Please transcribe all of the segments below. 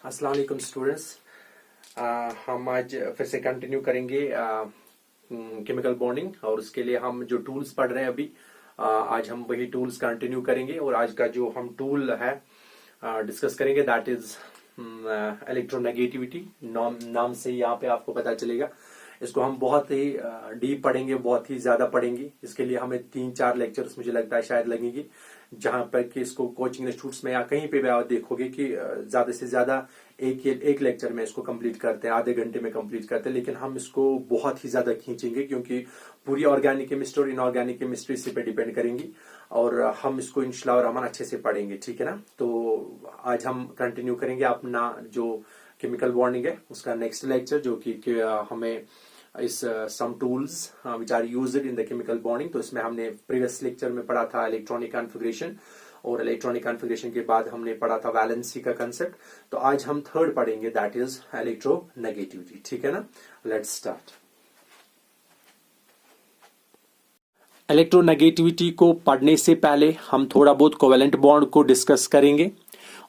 अस्सलाम वालेकुम स्टूडेंट्स। हम आज फिर से कंटिन्यू करेंगे केमिकल बॉन्डिंग, और उसके लिए हम जो टूल्स पढ़ रहे हैं अभी, आज हम वही टूल्स कंटिन्यू करेंगे। और आज का जो हम टूल है डिस्कस करेंगे दैट इज इलेक्ट्रोनेगेटिविटी। नाम से यहाँ पे आपको पता चलेगा। इसको हम बहुत ही डीप पढ़ेंगे, बहुत ही ज्यादा पढ़ेंगे। इसके लिए हमें 3-4 लेक्चर्स मुझे लगता है शायद लगेंगे, जहां पर कि इसको कोचिंग इंस्टीट्यूट्स में या कहीं पे भी आप देखोगे कि ज्यादा से ज्यादा एक लेक्चर में इसको कंप्लीट करते हैं, आधे घंटे में कंप्लीट करते हैं। लेकिन हम इसको बहुत ही ज्यादा खींचेंगे क्योंकि पूरी ऑर्गेनिक केमिस्ट्री और इनऑर्गेनिक केमिस्ट्री इसी पे डिपेंड करेंगी, और हम इसको इंशाल्लाह रहमान अच्छे से पढ़ेंगे, ठीक है ना। तो आज हम कंटिन्यू करेंगे अपना जो केमिकल बॉन्डिंग है उसका नेक्स्ट लेक्चर, जो कि हमें इस some tools which are used in the chemical bonding. तो इसमें हमने प्रीवियस लेक्चर में पढ़ा था इलेक्ट्रॉनिक कॉन्फ़िगरेशन, और इलेक्ट्रॉनिक कॉन्फ़िगरेशन के बाद हमने पढ़ा था वैलेंसी का कंसेप्ट। तो आज हम थर्ड पढ़ेंगे दैट इज इलेक्ट्रोनेगेटिविटी, ठीक है ना। Let's start. इलेक्ट्रोनेगेटिविटी को पढ़ने से पहले हम थोड़ा बहुत कोवेलेंट बॉन्ड को डिस्कस करेंगे।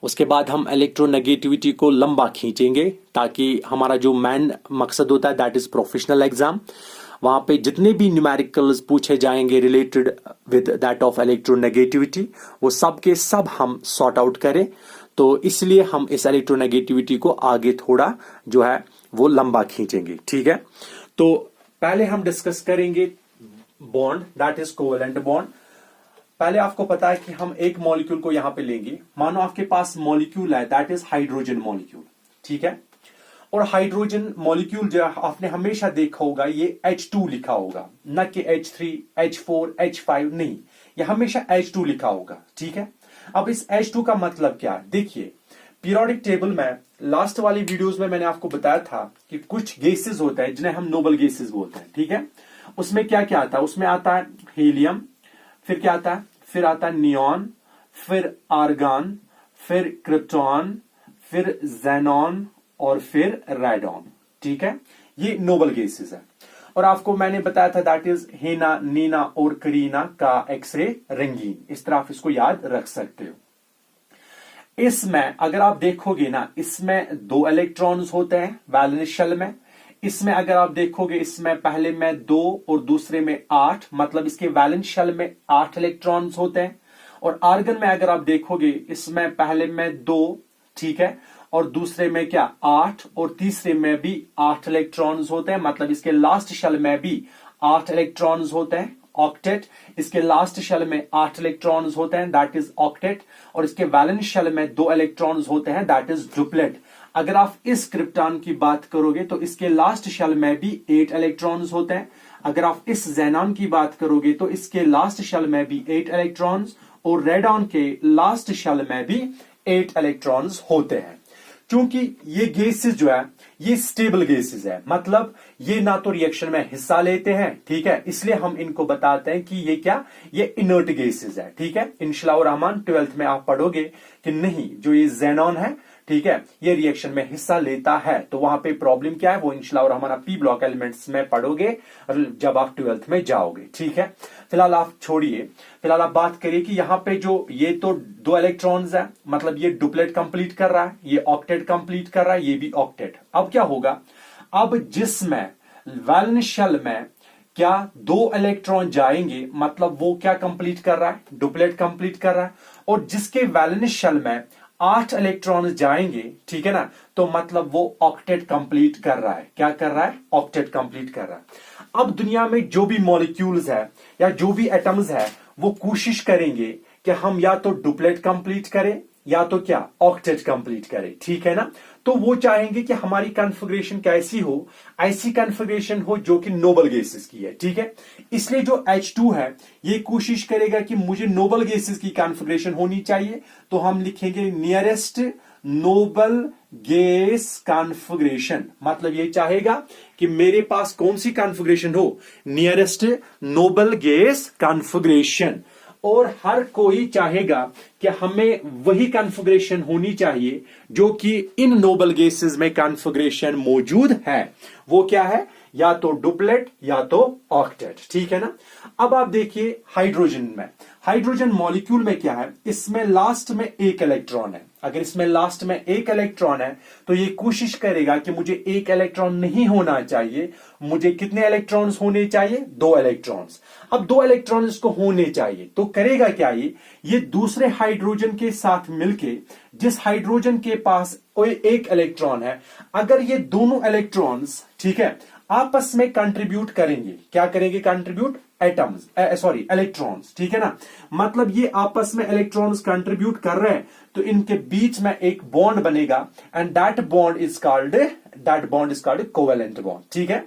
उसके बाद हम इलेक्ट्रोनेगेटिविटी को लंबा खींचेंगे ताकि हमारा जो मेन मकसद होता है दैट इज प्रोफेशनल एग्जाम, वहां पे जितने भी न्यूमेरिकल्स पूछे जाएंगे related with that of electronegativity, वो सब के सब हम सॉर्ट आउट करें। तो इसलिए हम इस इलेक्ट्रोनेगेटिविटी को आगे थोड़ा जो है वो लंबा खींचेंगे, ठीक है। तो पहले हम डिस्कस करेंगे bond that is covalent bond. पहले आपको पता है कि हम एक मॉलिक्यूल को यहां पे लेंगे। मानो आपके पास मॉलिक्यूल है दैट इज हाइड्रोजन मॉलिक्यूल, ठीक है। और हाइड्रोजन मॉलिक्यूल जो आपने हमेशा देखा होगा ये H2 लिखा होगा, न कि H3, H4, H5 नहीं, ये हमेशा H2 लिखा होगा, ठीक है। अब इस H2 का मतलब क्या है, देखिए पीरियोडिक टेबल में लास्ट वाली वीडियोस में मैंने आपको बताया था कि कुछ गैसेस होते हैं जिन्हें हम नोबल गैसेस बोलते हैं, ठीक है। उसमें क्या क्या आता है, उसमें आता है हीलियम, फिर क्या आता है, फिर आता है नियॉन, फिर आर्गन, फिर क्रिप्टॉन, फिर जेनॉन और फिर रेडॉन, ठीक है। ये नोबल गैसेस है। और आपको मैंने बताया था दैट इज हेना, नीना और करीना का एक्सरे रंगीन। इस तरह आप इसको याद रख सकते हो। इसमें अगर आप देखोगे ना, इसमें 2 इलेक्ट्रॉन्स होते हैं वैलेंस शेल में। इसमें अगर आप देखोगे, इसमें पहले में 2 और दूसरे में 8, मतलब इसके वैलेंस शेल में 8 इलेक्ट्रॉन्स होते हैं। और आर्गन में अगर आप देखोगे, इसमें पहले में 2, ठीक है, और दूसरे में क्या 8, और तीसरे में भी 8 इलेक्ट्रॉन्स होते हैं, मतलब इसके लास्ट शेल में भी 8 इलेक्ट्रॉन्स होते हैं, ऑक्टेट। इसके लास्ट शेल में 8 इलेक्ट्रॉन्स होते हैं दैट इज ऑक्टेट, और इसके वैलेंस शेल में 2 इलेक्ट्रॉन्स होते हैं दैट इज डुप्लेट। अगर आप इस क्रिप्टॉन की बात करोगे तो इसके लास्ट शेल में भी 8 इलेक्ट्रॉन्स होते हैं। अगर आप इस जेनॉन की बात करोगे तो इसके लास्ट शेल में भी 8 इलेक्ट्रॉन्स, और रेडॉन के लास्ट शेल में भी 8 इलेक्ट्रॉन्स होते हैं। क्योंकि ये गैसेस जो है ये स्टेबल गैसेस है, मतलब ये ना तो रिएक्शन में हिस्सा लेते हैं, ठीक है, इसलिए हम इनको बताते हैं कि ये क्या, ये इनर्ट गैसेस है, ठीक है। इंशाल्लाह रहमान 12th में आप पढ़ोगे कि नहीं, जो ये जेनॉन है, ठीक है, ये रिएक्शन में हिस्सा लेता है। तो वहां पे प्रॉब्लम क्या है वो इंशाल्लाह रहमान आप पी ब्लॉक एलिमेंट्स में पढ़ोगे जब आप 12th में जाओगे, ठीक है। फिलहाल आप छोड़िए, फिलहाल आप बात करिए कि यहाँ पे जो ये तो 2 इलेक्ट्रॉन्स है, मतलब ये डुप्लेट कंप्लीट कर रहा है, ये ऑक्टेट कंप्लीट कर रहा है, ये भी ऑक्टेट। अब क्या होगा, अब जिसमें वैलेंस शेल में क्या 2 इलेक्ट्रॉन जाएंगे, मतलब वो क्या कंप्लीट कर रहा है, डुप्लेट कंप्लीट कर रहा है। और जिसके वैलेंस शेल में 8 इलेक्ट्रॉन जाएंगे, ठीक है ना, तो मतलब वो ऑक्टेट कंप्लीट कर रहा है। क्या कर रहा है, ऑक्टेट कंप्लीट कर रहा है। अब दुनिया में जो भी मॉलिक्यूल्स है या जो भी एटम्स है वो कोशिश करेंगे कि हम या तो डुप्लेट कंप्लीट करें या तो क्या ऑक्टेट कंप्लीट करें, ठीक है ना। तो वो चाहेंगे कि हमारी कॉन्फ़िगरेशन कैसी हो, ऐसी कॉन्फ़िगरेशन हो जो कि नोबल गैसेस की है, ठीक है। इसलिए जो H2 है ये कोशिश करेगा कि मुझे नोबल गैसेस की कॉन्फ़िगरेशन होनी चाहिए। तो हम लिखेंगे नियरेस्ट नोबल गैस कॉन्फ़िगरेशन, मतलब ये चाहेगा कि मेरे पास कौन सी कॉन्फ़िगरेशन हो, नियरेस्ट नोबल गैस कॉन्फ़िगरेशन। और हर कोई चाहेगा कि हमें वही कॉन्फ़िगरेशन होनी चाहिए जो कि इन नोबल गैसेस में कॉन्फ़िगरेशन मौजूद है। वो क्या है, या तो डुप्लेट या तो ऑक्टेट, ठीक है ना। अब आप देखिए हाइड्रोजन में, हाइड्रोजन मॉलिक्यूल में क्या है, इसमें लास्ट में 1 इलेक्ट्रॉन है। अगर इसमें लास्ट में एक इलेक्ट्रॉन है तो ये कोशिश करेगा कि मुझे एक इलेक्ट्रॉन नहीं होना चाहिए, मुझे कितने इलेक्ट्रॉन्स होने चाहिए? 2 इलेक्ट्रॉन्स। अब 2 इलेक्ट्रॉन इसको होने चाहिए तो करेगा क्या? ये दूसरे हाइड्रोजन के साथ मिलके, जिस हाइड्रोजन के पास कोई एक इलेक्ट्रॉन है, अगर ये दोनों इलेक्ट्रॉन्स, ठीक है, आपस में कंट्रीब्यूट करेंगे, क्या करेंगे? कंट्रीब्यूट एटम्स, सॉरी इलेक्ट्रॉन्स, ठीक है ना। मतलब ये आपस में इलेक्ट्रॉन्स कंट्रीब्यूट कर रहे हैं तो इनके बीच में एक बॉन्ड बनेगा and that bond is called covalent bond, ठीक है।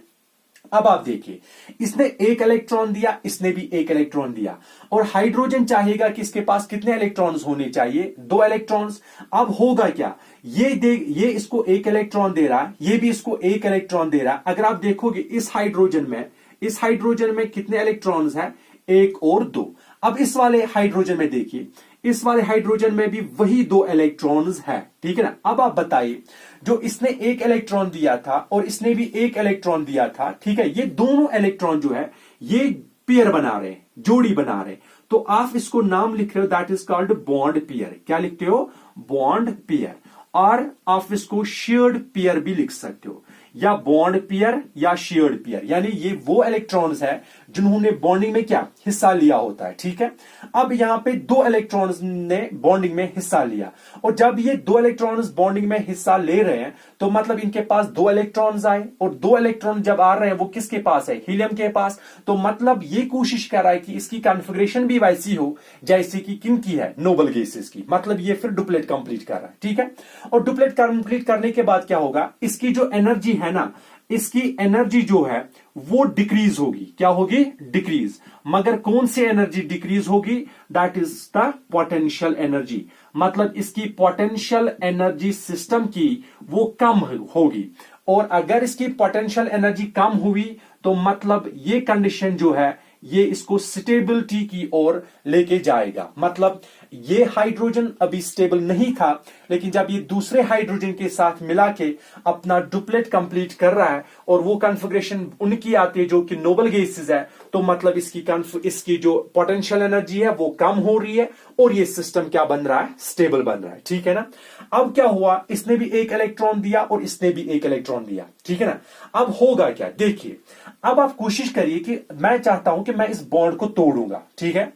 अब आप देखिए, इसने एक इलेक्ट्रॉन दिया, इसने भी एक इलेक्ट्रॉन दिया, और हाइड्रोजन चाहेगा कि इसके पास कितने इलेक्ट्रॉन्स होने चाहिए? 2 इलेक्ट्रॉन्स। अब होगा क्या? ये इसको एक इलेक्ट्रॉन दे रहा है, ये भी इसको एक इलेक्ट्रॉन दे रहा है। अगर आप देखोगे इस हाइड्रोजन में कितने इलेक्ट्रॉन्स हैं? 1 और 2। अब इस वाले हाइड्रोजन में देखिए, इस वाले हाइड्रोजन में भी वही 2 इलेक्ट्रॉन्स है, ठीक है ना। अब आप बताइए, जो इसने एक इलेक्ट्रॉन दिया था और इसने भी एक इलेक्ट्रॉन दिया था, ठीक है, ये दोनों इलेक्ट्रॉन जो है ये पेयर बना रहे हैं, जोड़ी बना रहे हैं, तो आप इसको नाम लिख रहे हो, that is called bond pair. क्या लिखते हो? Bond pair. और आप इसको शेयर्ड पेयर भी लिख सकते हो, या बॉन्ड पेयर या शेयर्ड पेयर, यानी ये वो इलेक्ट्रॉन्स है जिन्होंने बॉन्डिंग में क्या हिस्सा लिया होता है, ठीक है। अब यहां पे 2 इलेक्ट्रॉन्स ने बॉन्डिंग में हिस्सा लिया, और जब ये 2 इलेक्ट्रॉन्स बॉन्डिंग में हिस्सा ले रहे हैं तो मतलब इनके पास 2 इलेक्ट्रॉन्स आए, और 2 इलेक्ट्रॉन जब आ रहे हैं वो किसके पास है? हीलियम के पास। तो मतलब ये कोशिश कर रहा है कि इसकी कॉन्फ़िगरेशन भी वैसी हो जैसे कि किन की है? नोबल गैसेस की। मतलब ये फिर डुप्लेट कंप्लीट कर रहा है, ठीक है। और डुप्लेट कंप्लीट करने के बाद क्या होगा? इसकी जो एनर्जी है ना, इसकी एनर्जी जो है वो डिक्रीज होगी। क्या होगी? डिक्रीज। मगर कौन सी एनर्जी डिक्रीज होगी? That is the potential energy. मतलब इसकी पोटेंशियल एनर्जी सिस्टम की वो कम होगी, और अगर इसकी पोटेंशियल एनर्जी कम हुई तो मतलब ये कंडीशन जो है ये इसको स्टेबिलिटी की ओर लेके जाएगा। मतलब ये हाइड्रोजन अभी स्टेबल नहीं था, लेकिन जब ये दूसरे हाइड्रोजन के साथ मिला के अपना डुप्लेट कंप्लीट कर रहा है और वो कॉन्फ़िगरेशन उनकी आती है जो कि नोबल गैसेस है, तो मतलब इसकी जो पोटेंशियल एनर्जी है वो कम हो रही है और ये सिस्टम क्या बन रहा है? स्टेबल बन रहा है, ठीक है ना। अब क्या हुआ? इसने भी एक इलेक्ट्रॉन दिया और इसने भी एक इलेक्ट्रॉन दिया, ठीक है ना। अब होगा क्या? देखिए, अब आप कोशिश करिए कि मैं चाहता हूं कि मैं इस बॉन्ड को तोड़ूंगा, ठीक है।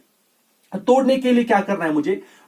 तोड़ने के लिए क्या करना है?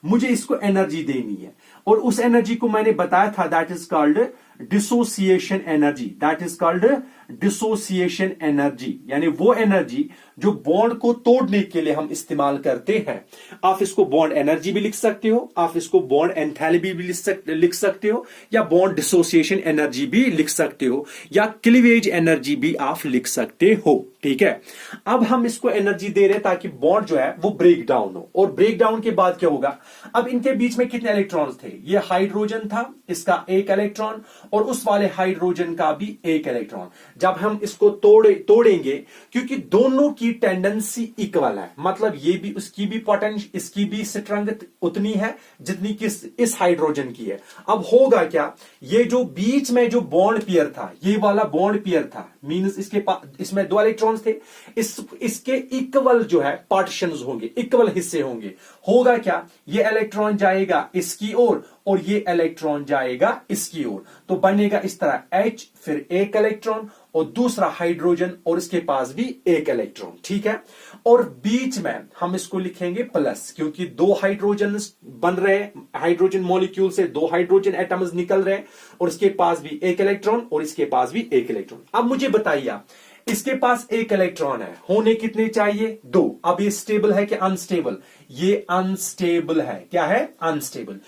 मुझे इसको एनर्जी देनी है, और उस एनर्जी को मैंने बताया था, that is called dissociation energy. That is called dissociation energy, यानी वो एनर्जी जो बॉन्ड को तोड़ने के लिए हम इस्तेमाल करते हैं। आप इसको बॉन्ड एनर्जी भी लिख सकते हो, आप इसको बॉन्ड एंथैल्पी भी लिख सकते हो, या बॉन्ड डिसोसिएशन एनर्जी भी लिख सकते हो, या क्लीवेज एनर्जी भी आप लिख सकते हो, ठीक है। अब हम इसको एनर्जी दे रहे हैं ताकि बॉन्ड जो है वो ब्रेक डाउन हो, और ब्रेक डाउन के बाद क्या होगा? अब इनके बीच में कितने इलेक्ट्रॉन्स थे? ये हाइड्रोजन था, इसका एक इलेक्ट्रॉन, और उस वाले हाइड्रोजन का भी एक इलेक्ट्रॉन। जब हम इसको तोड़ेंगे, क्योंकि दोनों की टेंडेंसी इक्वल है, मतलब ये भी उसकी भी पोटेंशियल, इसकी भी स्ट्रेंथ उतनी है जितनी कि इस हाइड्रोजन की है। अब होगा क्या? ये जो बीच में जो बॉन्ड पेयर था, ये वाला बॉन्ड पेयर था, मींस इसके पास इसमें 2 इलेक्ट्रॉन्स थे, इसके इक्वल जो है पार्टीशंस होंगे, इक्वल हिस्से होंगे। होगा क्या? ये इलेक्ट्रॉन जाएगा इसकी ओर और ये इलेक्ट्रॉन जाएगा इसकी ओर, तो बनेगा इस तरह H, फिर एक इलेक्ट्रॉन और दूसरा हाइड्रोजन और इसके पास भी एक इलेक्ट्रॉन, ठीक है। और बीच में हम इसको लिखेंगे प्लस, क्योंकि 2 हाइड्रोजन बन रहे हैं, हाइड्रोजन मॉलिक्यूल से 2 हाइड्रोजन एटम्स निकल रहे हैं, और इसके पास भी एक इलेक्ट्रॉन और इसके पास भी एक इलेक्ट्रॉन। अब मुझे बताइए, इसके पास एक इलेक्ट्रॉन है, होने कितने चाहिए? 2। अब ये स्टेबल है कि अनस्टेबल? ये अनस्टेबल है। क्या है? अनस्टेबल।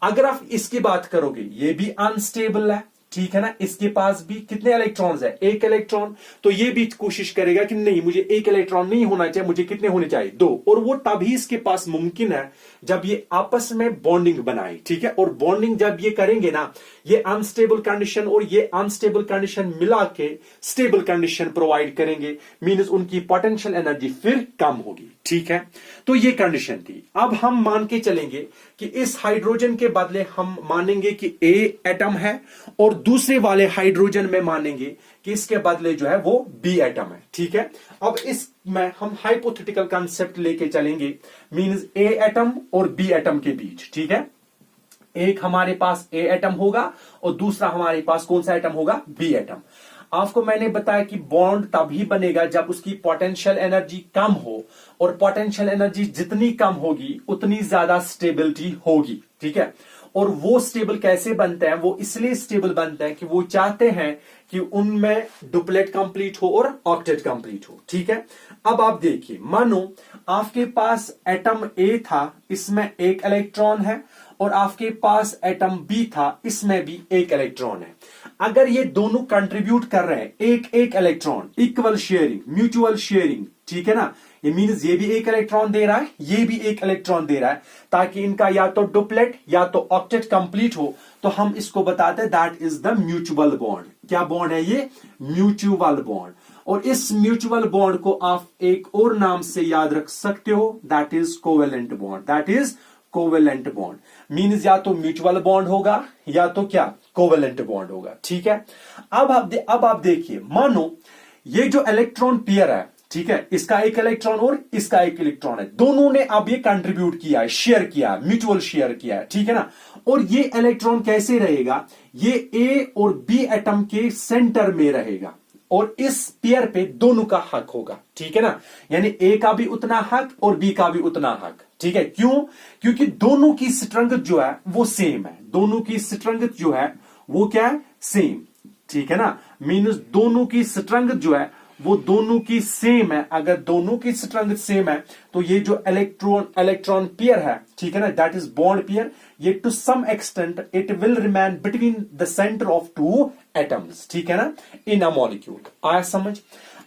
अगर आप इसकी बात करोगे, ये भी अनस्टेबल है, ठीक है ना। इसके पास भी कितने इलेक्ट्रॉन्स है? एक इलेक्ट्रॉन। तो ये भी कोशिश करेगा कि नहीं, मुझे एक इलेक्ट्रॉन नहीं होना चाहिए, मुझे कितने होने चाहिए? 2। और वो तभी इसके पास मुमकिन है जब ये आपस में बॉन्डिंग बनाए, ठीक है। और बॉन्डिंग जब ये करेंगे ना, ये अनस्टेबल कंडीशन और ये अनस्टेबल कंडीशन मिला के स्टेबल कंडीशन प्रोवाइड करेंगे, मींस उनकी पोटेंशियल एनर्जी फिर कम होगी, ठीक है। तो ये कंडीशन थी। अब हम मान के चलेंगे कि इस हाइड्रोजन के बदले हम मानेंगे कि ए एटम है, और दूसरे वाले हाइड्रोजन में मानेंगे कि इसके बदले जो है वो बी एटम है, ठीक है। अब इसमें हम हाइपोथेटिकल कंसेप्ट लेके चलेंगे, मींस ए एटम और बी एटम के बीच, ठीक है। एक हमारे पास ए एटम होगा और दूसरा हमारे पास कौन सा एटम होगा, बी एटम। आपको मैंने बताया कि बॉन्ड तभी बनेगा जब उसकी पोटेंशियल एनर्जी कम हो, और पोटेंशियल एनर्जी जितनी कम होगी उतनी ज्यादा स्टेबिलिटी होगी, ठीक है। और वो स्टेबल कैसे बनते हैं, वो इसलिए स्टेबल बनते हैं कि वो चाहते हैं कि उनमें डुप्लेट कंप्लीट हो और ऑक्टेट कंप्लीट हो, ठीक है। अब आप देखिए, मानो आपके पास एटम ए था, इसमें एक इलेक्ट्रॉन है, और आपके पास एटम बी था, इसमें भी एक इलेक्ट्रॉन है। अगर ये दोनों कंट्रीब्यूट कर रहे हैं एक एक electron, equal sharing, mutual sharing, ठीक है ना, ये मीन्स ये भी एक इलेक्ट्रॉन दे रहा है, ये भी एक इलेक्ट्रॉन दे रहा है, ताकि इनका या तो डुप्लेट या तो ऑक्टेट कंप्लीट हो, तो हम इसको बताते हैं that is the mutual bond. क्या बॉन्ड है ये, म्यूचुअल बॉन्ड। और इस म्यूचुअल बॉन्ड को आप एक और नाम से याद रख सकते हो, that is covalent bond, that is covalent bond. Means या तो म्यूचुअल बॉन्ड होगा या तो क्या, कोवेलेंट बॉन्ड होगा, ठीक है। अब आप देखिए, मानो ये जो इलेक्ट्रॉन पेयर है, ठीक है, इसका एक इलेक्ट्रॉन और इसका एक इलेक्ट्रॉन है, दोनों ने अब ये कंट्रीब्यूट किया है, शेयर किया है, म्यूचुअल शेयर किया है, ठीक है ना। और ये इलेक्ट्रॉन कैसे रहेगा, ये ए और बी एटम के सेंटर में रहेगा, और इस पेयर पे दोनों का हक होगा, ठीक है ना। यानी ए का भी उतना हक और बी का भी उतना हक, ठीक है। क्यों, क्योंकि दोनों की स्ट्रेंथ जो है वो सेम है, दोनों की स्ट्रेंथ जो है वो क्या है, सेम, ठीक है ना। मीन्स दोनों की स्ट्रेंथ जो है वो दोनों की सेम है। अगर दोनों की स्ट्रेंथ सेम है तो ये जो इलेक्ट्रॉन पेयर है, ठीक है ना, दैट इज बॉन्ड पेयर, ये to some extent it will remain between the centre of two atoms, ठीक है ना, इन अ मॉलिक्यूल। आया समझ।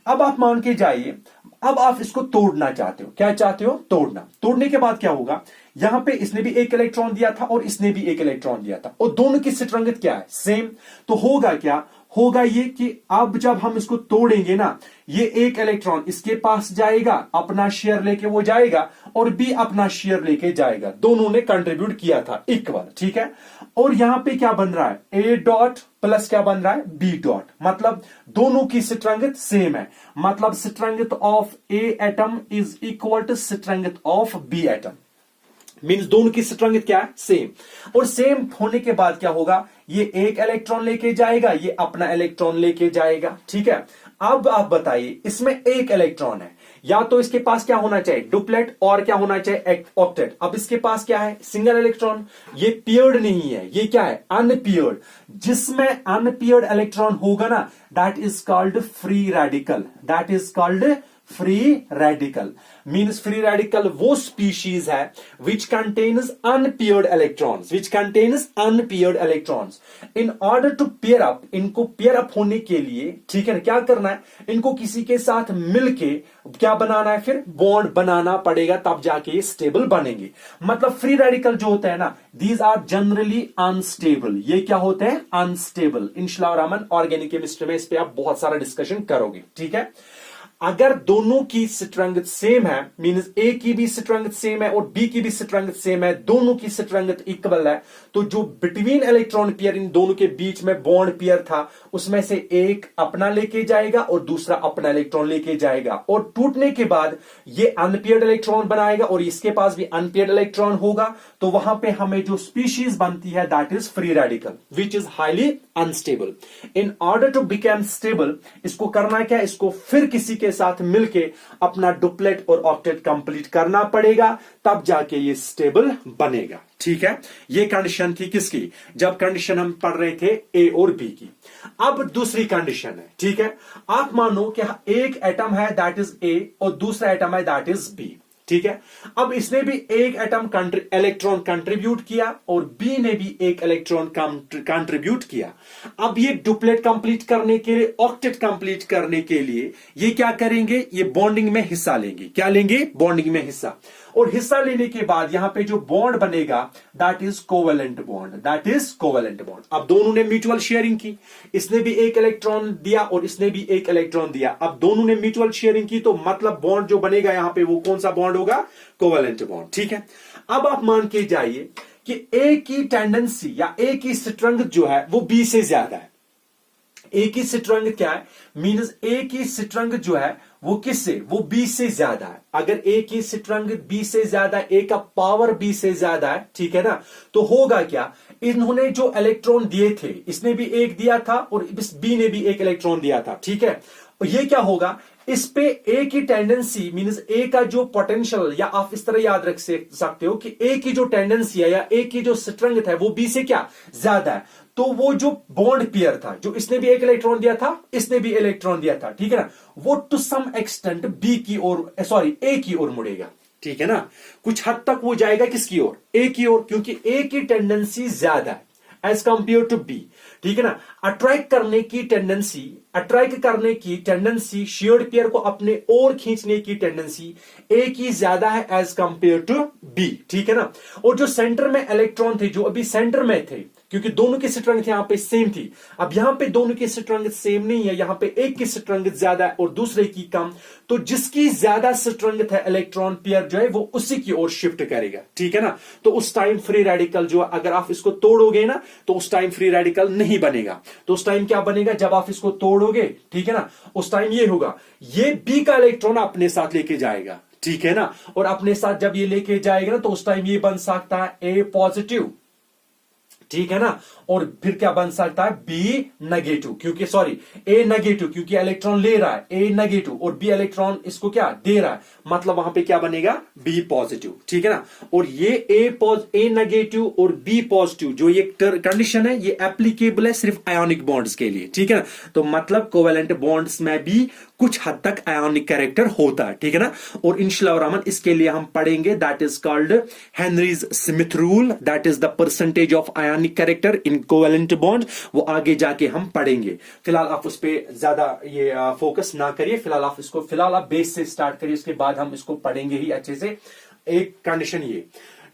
अब आप मान के जाइए, अब आप इसको तोड़ना चाहते हो, क्या चाहते हो, तोड़ना। तोड़ने के बाद क्या होगा, यहां पे इसने भी एक इलेक्ट्रॉन दिया था और इसने भी एक इलेक्ट्रॉन दिया था, और दोनों की स्ट्रेंथ क्या है, सेम। तो होगा क्या, होगा ये कि अब जब हम इसको तोड़ेंगे ना, ये एक इलेक्ट्रॉन इसके पास जाएगा, अपना शेयर लेके वो जाएगा, और बी अपना शेयर लेके जाएगा, दोनों ने कंट्रीब्यूट किया था इक्वल, ठीक है। और यहां पे क्या बन रहा है, ए डॉट प्लस क्या बन रहा है, बी डॉट, मतलब दोनों की स्ट्रेंथ सेम है, मतलब strength of A atom is equal to strength of B atom. Means दोनों की स्ट्रेंथ क्या है, सेम। और सेम होने के बाद क्या होगा, ये एक इलेक्ट्रॉन लेके जाएगा, ये अपना इलेक्ट्रॉन लेके जाएगा, ठीक है। अब आप बताइए, इसमें एक इलेक्ट्रॉन है, या तो इसके पास क्या होना चाहिए, डुप्लेट, और क्या होना चाहिए, ऑक्टेट। अब इसके पास क्या है, सिंगल इलेक्ट्रॉन, ये पेयर्ड नहीं है, ये क्या है, अनपेयर्ड। जिसमें अनपेयर्ड इलेक्ट्रॉन होगा ना, that is called free radical, that is called free radical. Means free radical वो स्पीशीज है which contains unpaired electrons, which contains unpaired electrons. In order to pair up, इनको पेयर अप होने के लिए, ठीक है ना, क्या करना है, इनको किसी के साथ मिलके क्या बनाना है, फिर बॉन्ड बनाना पड़ेगा, तब जाके ये स्टेबल बनेंगे। मतलब फ्री रेडिकल जो होते हैं ना, दीज आर जनरली अनस्टेबल, ये क्या होते हैं, अनस्टेबल। इंशाल्लाह रहमान ऑर्गेनिक केमिस्ट्री में इस पे आप बहुत सारा डिस्कशन करोगे, ठीक है। अगर दोनों की स्ट्रेंथ सेम है, मींस ए की भी स्ट्रेंथ सेम है और बी की भी स्ट्रेंथ सेम है, दोनों की स्ट्रेंथ इक्वल है, तो जो बिटवीन इलेक्ट्रॉन पेयर, इन दोनों के बीच में बॉन्ड पेयर था, उसमें से एक अपना लेके जाएगा और दूसरा अपना इलेक्ट्रॉन लेके जाएगा, और टूटने के बाद ये अनपेयर्ड इलेक्ट्रॉन बनाएगा और इसके पास भी अनपेयर्ड इलेक्ट्रॉन होगा, तो वहां पे हमें जो स्पीशीज बनती है that is free radical which is highly unstable. In order to become stable, इसको करना क्या, इसको फिर किसी के साथ मिलके अपना डुप्लेट और ऑक्टेट कंप्लीट करना पड़ेगा, तब जाके ये स्टेबल बनेगा, ठीक है। ये कंडीशन थी किसकी, जब कंडीशन हम पढ़ रहे थे ए और बी की। अब दूसरी कंडीशन है, ठीक है। आप मानो कि एक एटम है दैट इज ए और दूसरा एटम है दैट इज बी, ठीक है। अब इसने भी एक एटम इलेक्ट्रॉन कंट्रीब्यूट किया और बी ने भी एक इलेक्ट्रॉन कंट्रीब्यूट किया। अब ये डुप्लेट कंप्लीट करने के लिए, ऑक्टेट कंप्लीट करने के लिए ये क्या करेंगे, ये बॉन्डिंग में हिस्सा लेंगे। क्या लेंगे, बॉन्डिंग में हिस्सा। और हिस्सा लेने के बाद यहां पे जो बॉन्ड बनेगा that is covalent bond, that is covalent bond. अब दोनों ने म्यूचुअल शेयरिंग की, इसने भी एक इलेक्ट्रॉन दिया और इसने भी एक इलेक्ट्रॉन दिया। अब दोनों ने म्यूचुअल शेयरिंग की, तो मतलब बॉन्ड जो बनेगा यहां पे वो कौन सा बॉन्ड होगा, कोवेलेंट बॉन्ड, ठीक है। अब आप मान के जाइए कि ए की टेंडेंसी या ए की स्ट्रेंथ जो है वो बी से ज्यादा है, ए की स्ट्रेंथ क्या है, मीन्स ए की स्ट्रेंथ जो है वो किससे, वो बी से ज्यादा है। अगर ए की स्ट्रेंथ बी से ज्यादा, ए का पावर बी से ज्यादा है, ठीक है ना, तो होगा क्या, इन्होंने जो इलेक्ट्रॉन दिए थे, इसने भी एक दिया था और इस बी ने भी एक इलेक्ट्रॉन दिया था, ठीक है। और ये क्या होगा, इस पे ए की टेंडेंसी मींस ए का जो पोटेंशियल, या आप इस तरह याद रख सकते हो कि ए की जो टेंडेंसी है या ए की जो स्ट्रेंथ है वो बी से क्या ज्यादा है। तो वो जो बॉन्ड पेयर था, जो इसने भी एक इलेक्ट्रॉन दिया था, इसने भी इलेक्ट्रॉन दिया था, ठीक है ना, वो टू सम एक्सटेंट बी की ओर, सॉरी ए की ओर मुड़ेगा, ठीक है ना, कुछ हद तक वो जाएगा किसकी ओर, ए की ओर, क्योंकि ए की टेंडेंसी ज्यादा है एज कंपेयर टू बी, ठीक है ना। अट्रैक्ट करने की टेंडेंसी शेयर्ड पेयर को अपने ओर खींचने की टेंडेंसी ए की ज्यादा है एज कंपेयर टू बी, ठीक है ना। और जो सेंटर में इलेक्ट्रॉन थे, जो अभी सेंटर में थे, क्योंकि दोनों की स्ट्रेंथ यहां पे सेम थी, अब यहां पे दोनों की स्ट्रेंथ सेम नहीं है, यहां पे एक की स्ट्रेंथ ज्यादा है और दूसरे की कम, तो जिसकी ज्यादा स्ट्रेंथ है इलेक्ट्रॉन पेयर जो है वो उसी की ओर शिफ्ट करेगा, ठीक है ना। तो उस टाइम फ्री रेडिकल जो, अगर आप इसको तोड़ोगे ना, तो उस टाइम फ्री रेडिकल नहीं बनेगा। तो उस टाइम क्या बनेगा, जब आप इसको तोड़ोगे, ठीक है ना, उस टाइम ये होगा, ये बी का इलेक्ट्रॉन अपने साथ लेके जाएगा, ठीक है ना, और अपने साथ जब ये लेके जाएगा ना, तो उस टाइम ये बन सकता है ए पॉजिटिव, ठीक है ना, और फिर क्या बन सकता है बी नेगेटिव, क्योंकि सॉरी ए नेगेटिव, क्योंकि इलेक्ट्रॉन ले रहा है ए नेगेटिव और बी इलेक्ट्रॉन इसको क्या दे रहा है, मतलब वहां पे क्या बनेगा बी पॉजिटिव, ठीक है ना। और ये ए नेगेटिव और बी पॉजिटिव जो ये कंडीशन है, ये एप्लीकेबल है सिर्फ आयोनिक बॉन्ड्स के लिए, ठीक है ना। तो मतलब कोवेलेंट बॉन्ड्स में भी कुछ हद तक आयोनिक कैरेक्टर होता है, ठीक है ना। और इंशाल्लाह इसके लिए हम पढ़ेंगे, that is called Henrys Smith rule, that is the percentage of ionic character in covalent bond, वो आगे जाके हम पढ़ेंगे। फिलहाल आप उस पर ज्यादा ये फोकस ना करिए, फिलहाल आप बेस से स्टार्ट करिए, उसके बाद हम इसको पढ़ेंगे ही अच्छे से। एक कंडीशन ये,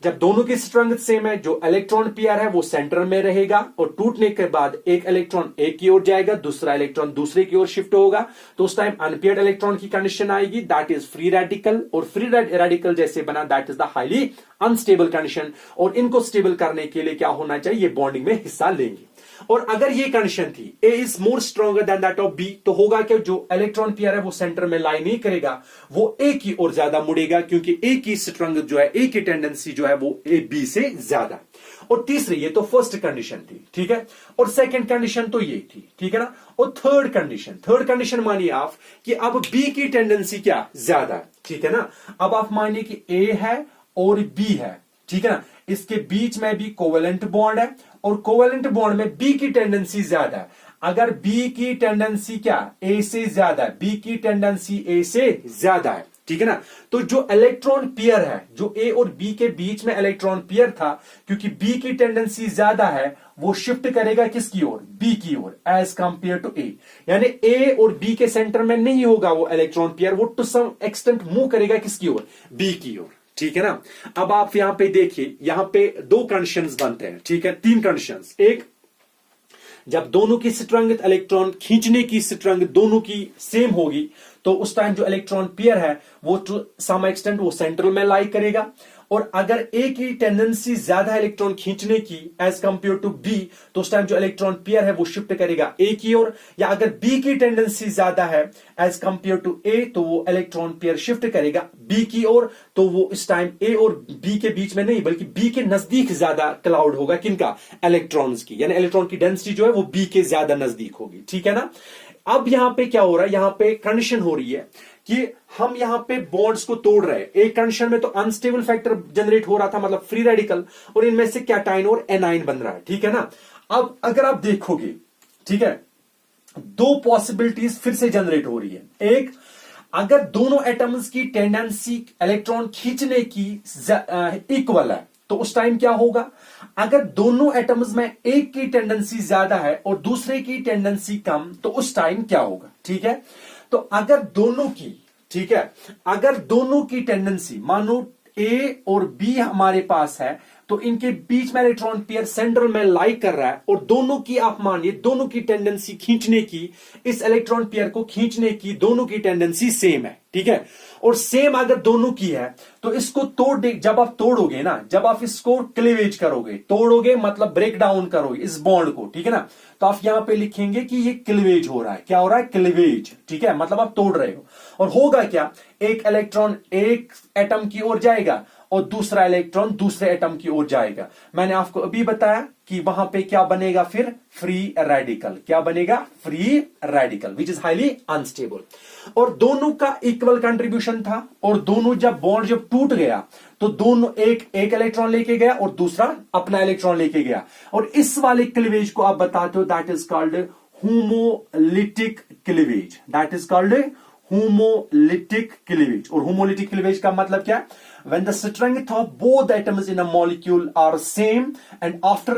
जब दोनों की स्ट्रेंथ सेम है, जो इलेक्ट्रॉन पेयर है वो सेंटर में रहेगा और टूटने के बाद एक इलेक्ट्रॉन एक की ओर जाएगा, दूसरा इलेक्ट्रॉन दूसरे की ओर शिफ्ट होगा, तो उस टाइम अनपेयर्ड इलेक्ट्रॉन की कंडीशन आएगी, दैट इज फ्री रेडिकल। और फ्री रेडिकल जैसे बना, that is the highly unstable condition. और इनको स्टेबल करने के लिए क्या होना चाहिए, ये बॉन्डिंग में हिस्सा लेंगे। और अगर ये कंडीशन थी A is more stronger than that of B, तो होगा कि जो इलेक्ट्रॉन पेयर है वो सेंटर में लाई नहीं करेगा, वो ए की ओर ज्यादा मुड़ेगा, क्योंकि ए की स्ट्रेंथ जो है, ए की टेंडेंसी जो है वो ए बी से ज्यादा। और तीसरी, ये तो फर्स्ट कंडीशन थी, ठीक है, और सेकंड कंडीशन तो ये थी, ठीक है ना। और थर्ड कंडीशन मानिए आप कि अब बी की टेंडेंसी क्या ज्यादा है, ठीक है ना। अब आप मानिए कि ए है और बी है, ठीक है ना, इसके बीच में भी कोवेलेंट बॉन्ड है और कोवेलेंट बॉन्ड में बी की टेंडेंसी ज्यादा है। अगर बी की टेंडेंसी क्या ए से ज्यादा है, बी की टेंडेंसी ए से ज्यादा है, ठीक है ना, तो जो इलेक्ट्रॉन पेयर है, जो ए और बी के बीच में इलेक्ट्रॉन पेयर था, क्योंकि बी की टेंडेंसी ज्यादा है, वो शिफ्ट करेगा किसकी ओर, बी की ओर, एज कंपेयर टू ए। यानी ए और बी के सेंटर में नहीं होगा वो इलेक्ट्रॉन पेयर, वो टू सम एक्सटेंट मूव करेगा किसकी ओर, बी की ओर, ठीक है ना। अब आप यहां पे देखिए, यहां पे दो कंडीशंस बनते हैं, ठीक है, तीन कंडीशंस। एक, जब दोनों की स्ट्रेंथ, इलेक्ट्रॉन खींचने की स्ट्रेंथ दोनों की सेम होगी, तो उस टाइम जो इलेक्ट्रॉन पेयर है वो टू सम एक्सटेंट वो सेंट्रल में लाई करेगा। और अगर ए की टेंडेंसी ज्यादा है इलेक्ट्रॉन खींचने की एज कंपेयर टू बी, तो उस टाइम जो इलेक्ट्रॉन पेयर है वो शिफ्ट करेगा ए की ओर। या अगर बी की टेंडेंसी ज्यादा है एज कंपेयर टू ए, तो वो इलेक्ट्रॉन पेयर शिफ्ट करेगा बी की ओर। तो वो इस टाइम ए और बी के बीच में नहीं, बल्कि बी के नजदीक ज्यादा क्लाउड होगा, किनका, इलेक्ट्रॉन्स की, यानी इलेक्ट्रॉन की डेंसिटी जो है वो बी के ज्यादा नजदीक होगी, ठीक है ना। अब यहां पे क्या हो रहा है, यहां पे कंडीशन हो रही है कि हम यहां पे बॉन्ड्स को तोड़ रहे हैं। एक कंडीशन में तो अनस्टेबल फैक्टर जनरेट हो रहा था, मतलब फ्री रेडिकल, और इनमें से कैटाइन और एनाइन बन रहा है, ठीक है ना। अब अगर आप देखोगे, ठीक है, दो पॉसिबिलिटीज फिर से जनरेट हो रही है। एक, अगर दोनों एटम्स की टेंडेंसी इलेक्ट्रॉन खींचने की इक्वल है, तो उस टाइम क्या होगा, अगर दोनों एटम्स में एक की टेंडेंसी ज्यादा है और दूसरे की टेंडेंसी कम, तो उस टाइम क्या होगा, ठीक है। तो अगर दोनों की, ठीक है, अगर दोनों की टेंडेंसी, मानो ए और बी हमारे पास है, तो इनके बीच में इलेक्ट्रॉन पेयर सेंटर में लाई कर रहा है और दोनों की आप मानिए दोनों की टेंडेंसी खींचने की, इस इलेक्ट्रॉन पेयर को खींचने की दोनों की टेंडेंसी सेम है, ठीक है। और सेम अगर दोनों की है तो इसको तोड़ दे, जब आप तोड़ोगे ना, जब आप इसको क्लीवेज करोगे, तोड़ोगे मतलब ब्रेक डाउन करोगे इस बॉन्ड को, ठीक है ना, तो आप यहां पे लिखेंगे कि ये क्लीवेज हो रहा है। क्या हो रहा है? क्लीवेज, ठीक है, मतलब आप तोड़ रहे हो। और होगा क्या, एक इलेक्ट्रॉन एक एटम की ओर जाएगा और दूसरा इलेक्ट्रॉन दूसरे एटम की ओर जाएगा। मैंने आपको अभी बताया कि वहां पे क्या बनेगा, फिर फ्री रेडिकल। क्या बनेगा? Free radical, which is highly unstable. और दोनों का इक्वल कंट्रीब्यूशन था और दोनों जब बॉन्ड जब टूट गया तो दोनों एक इलेक्ट्रॉन लेके गया और दूसरा अपना इलेक्ट्रॉन लेके गया। और इस वाले क्लीवेज को आप बताते हो that is called homolytic cleavage. That is called homolytic cleavage. और होमोलिटिक क्लीवेज का मतलब क्या है? When the strength of both atoms in a molecule are same and after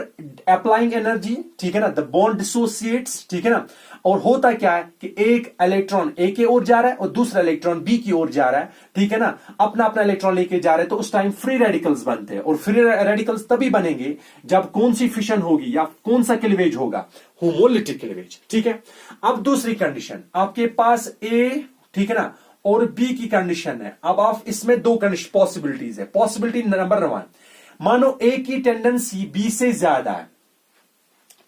applying energy, ठीक है ना, the bond dissociates, ठीक है ना। और होता क्या है कि एक इलेक्ट्रॉन ए की ओर जा रहा है और दूसरा इलेक्ट्रॉन बी की ओर जा रहा है, ठीक है ना, अपना अपना इलेक्ट्रॉन लेके जा रहे हैं, तो उस टाइम फ्री रेडिकल्स बनते हैं। और फ्री रेडिकल्स तभी बनेंगे जब कौन सी फिशन होगी या कौन सा क्लीवेज होगा? होमोलिटिक क्लीवेज, ठीक है। अब दूसरी कंडीशन, आपके पास ए, ठीक है ना, और बी की कंडीशन है। अब आप इसमें दो पॉसिबिलिटीज है। पॉसिबिलिटी नंबर 1, मानो ए की टेंडेंसी बी से ज्यादा है,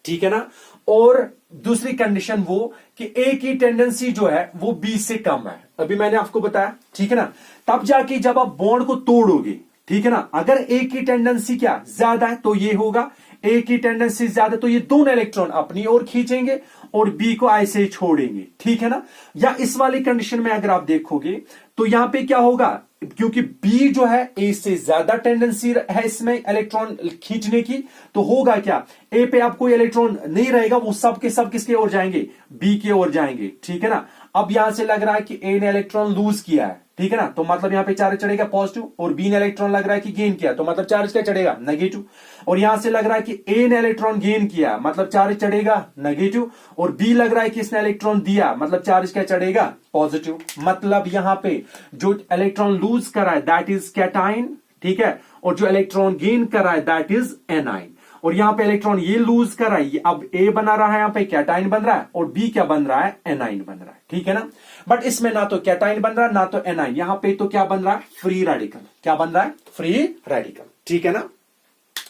ठीक है ना, और दूसरी कंडीशन वो कि ए की टेंडेंसी जो है वो बी से कम है। अभी मैंने आपको बताया, ठीक है ना। तब जाके जब आप बॉन्ड को तोड़ोगे, ठीक है ना, अगर ए की टेंडेंसी क्या ज्यादा है तो ये होगा, ए की टेंडेंसी ज्यादा तो ये दोनों इलेक्ट्रॉन अपनी ओर खींचेंगे और बी को ऐसे ही छोड़ेंगे, ठीक है ना। या इस वाली कंडीशन में अगर आप देखोगे तो यहां पे क्या होगा, क्योंकि बी जो है ए से ज्यादा टेंडेंसी है इसमें इलेक्ट्रॉन खींचने की, तो होगा क्या, ए पे अब कोई इलेक्ट्रॉन नहीं रहेगा, वो सब के सब किसके ओर जाएंगे? बी की ओर जाएंगे, ठीक है ना। अब यहां से लग रहा है कि ए ने इलेक्ट्रॉन लूज किया है, ठीक है ना, तो मतलब यहां पे चार्ज चढ़ेगा पॉजिटिव, और बी ने इलेक्ट्रॉन लग रहा है कि गेन किया, तो मतलब चार्ज क्या चढ़ेगा? नेगेटिव। और यहां से लग रहा है कि ए ने इलेक्ट्रॉन गेन किया, मतलब चार्ज चढ़ेगा नेगेटिव, और बी लग रहा है कि इसने इलेक्ट्रॉन दिया, मतलब चार्ज क्या चढ़ेगा? पॉजिटिव। मतलब यहां पे जो इलेक्ट्रॉन लूज करा है दैट इज कैटाइन, ठीक है, और जो इलेक्ट्रॉन गेन करा है दैट इज एनाइन। और यहां पे इलेक्ट्रॉन ये लूज कर रहा है, अब ए बना रहा है, यहां पे कैटाइन बन रहा है, और बी क्या बन रहा है? एनाइन बन रहा है, ठीक है ना। बट इसमें ना तो कैटाइन बन रहा है ना तो एनाइन, यहां पे तो क्या बन रहा है? Free radical. क्या बन रहा है? फ्री रेडिकल, ठीक है ना,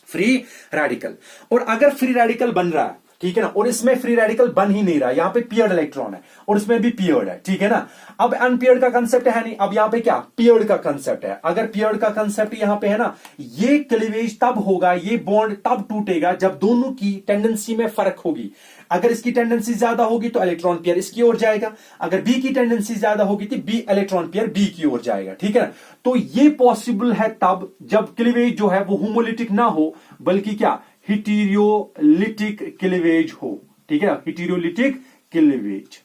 फ्री रेडिकल। और अगर फ्री रेडिकल बन रहा है, ठीक है ना, और इसमें फ्री रेडिकल बन ही नहीं रहा, यहां पे पियर्ड इलेक्ट्रॉन है और इसमें भी पियर्ड है, ठीक है ना। अब अनपियर्ड का कंसेप्ट है नहीं, अब यहां पे क्या? पियर्ड का कंसेप्ट है। अगर पियर्ड का कंसेप्ट यहां पे है ना, ये क्लीवेज तब होगा, ये बॉन्ड तब टूटेगा जब दोनों की टेंडेंसी में फर्क होगी। अगर इसकी टेंडेंसी ज्यादा होगी तो इलेक्ट्रॉन पेयर इसकी ओर जाएगा, अगर बी की टेंडेंसी ज्यादा होगी तो बी इलेक्ट्रॉन पेयर बी की ओर जाएगा, ठीक है ना। तो ये पॉसिबल है तब जब क्लीवेज जो है वो होमोलिटिक ना हो, बल्कि क्या? हिटीरियोलिटिक क्लीवेज हो, ठीक है, हिटीरियोलिटिक क्लीवेज।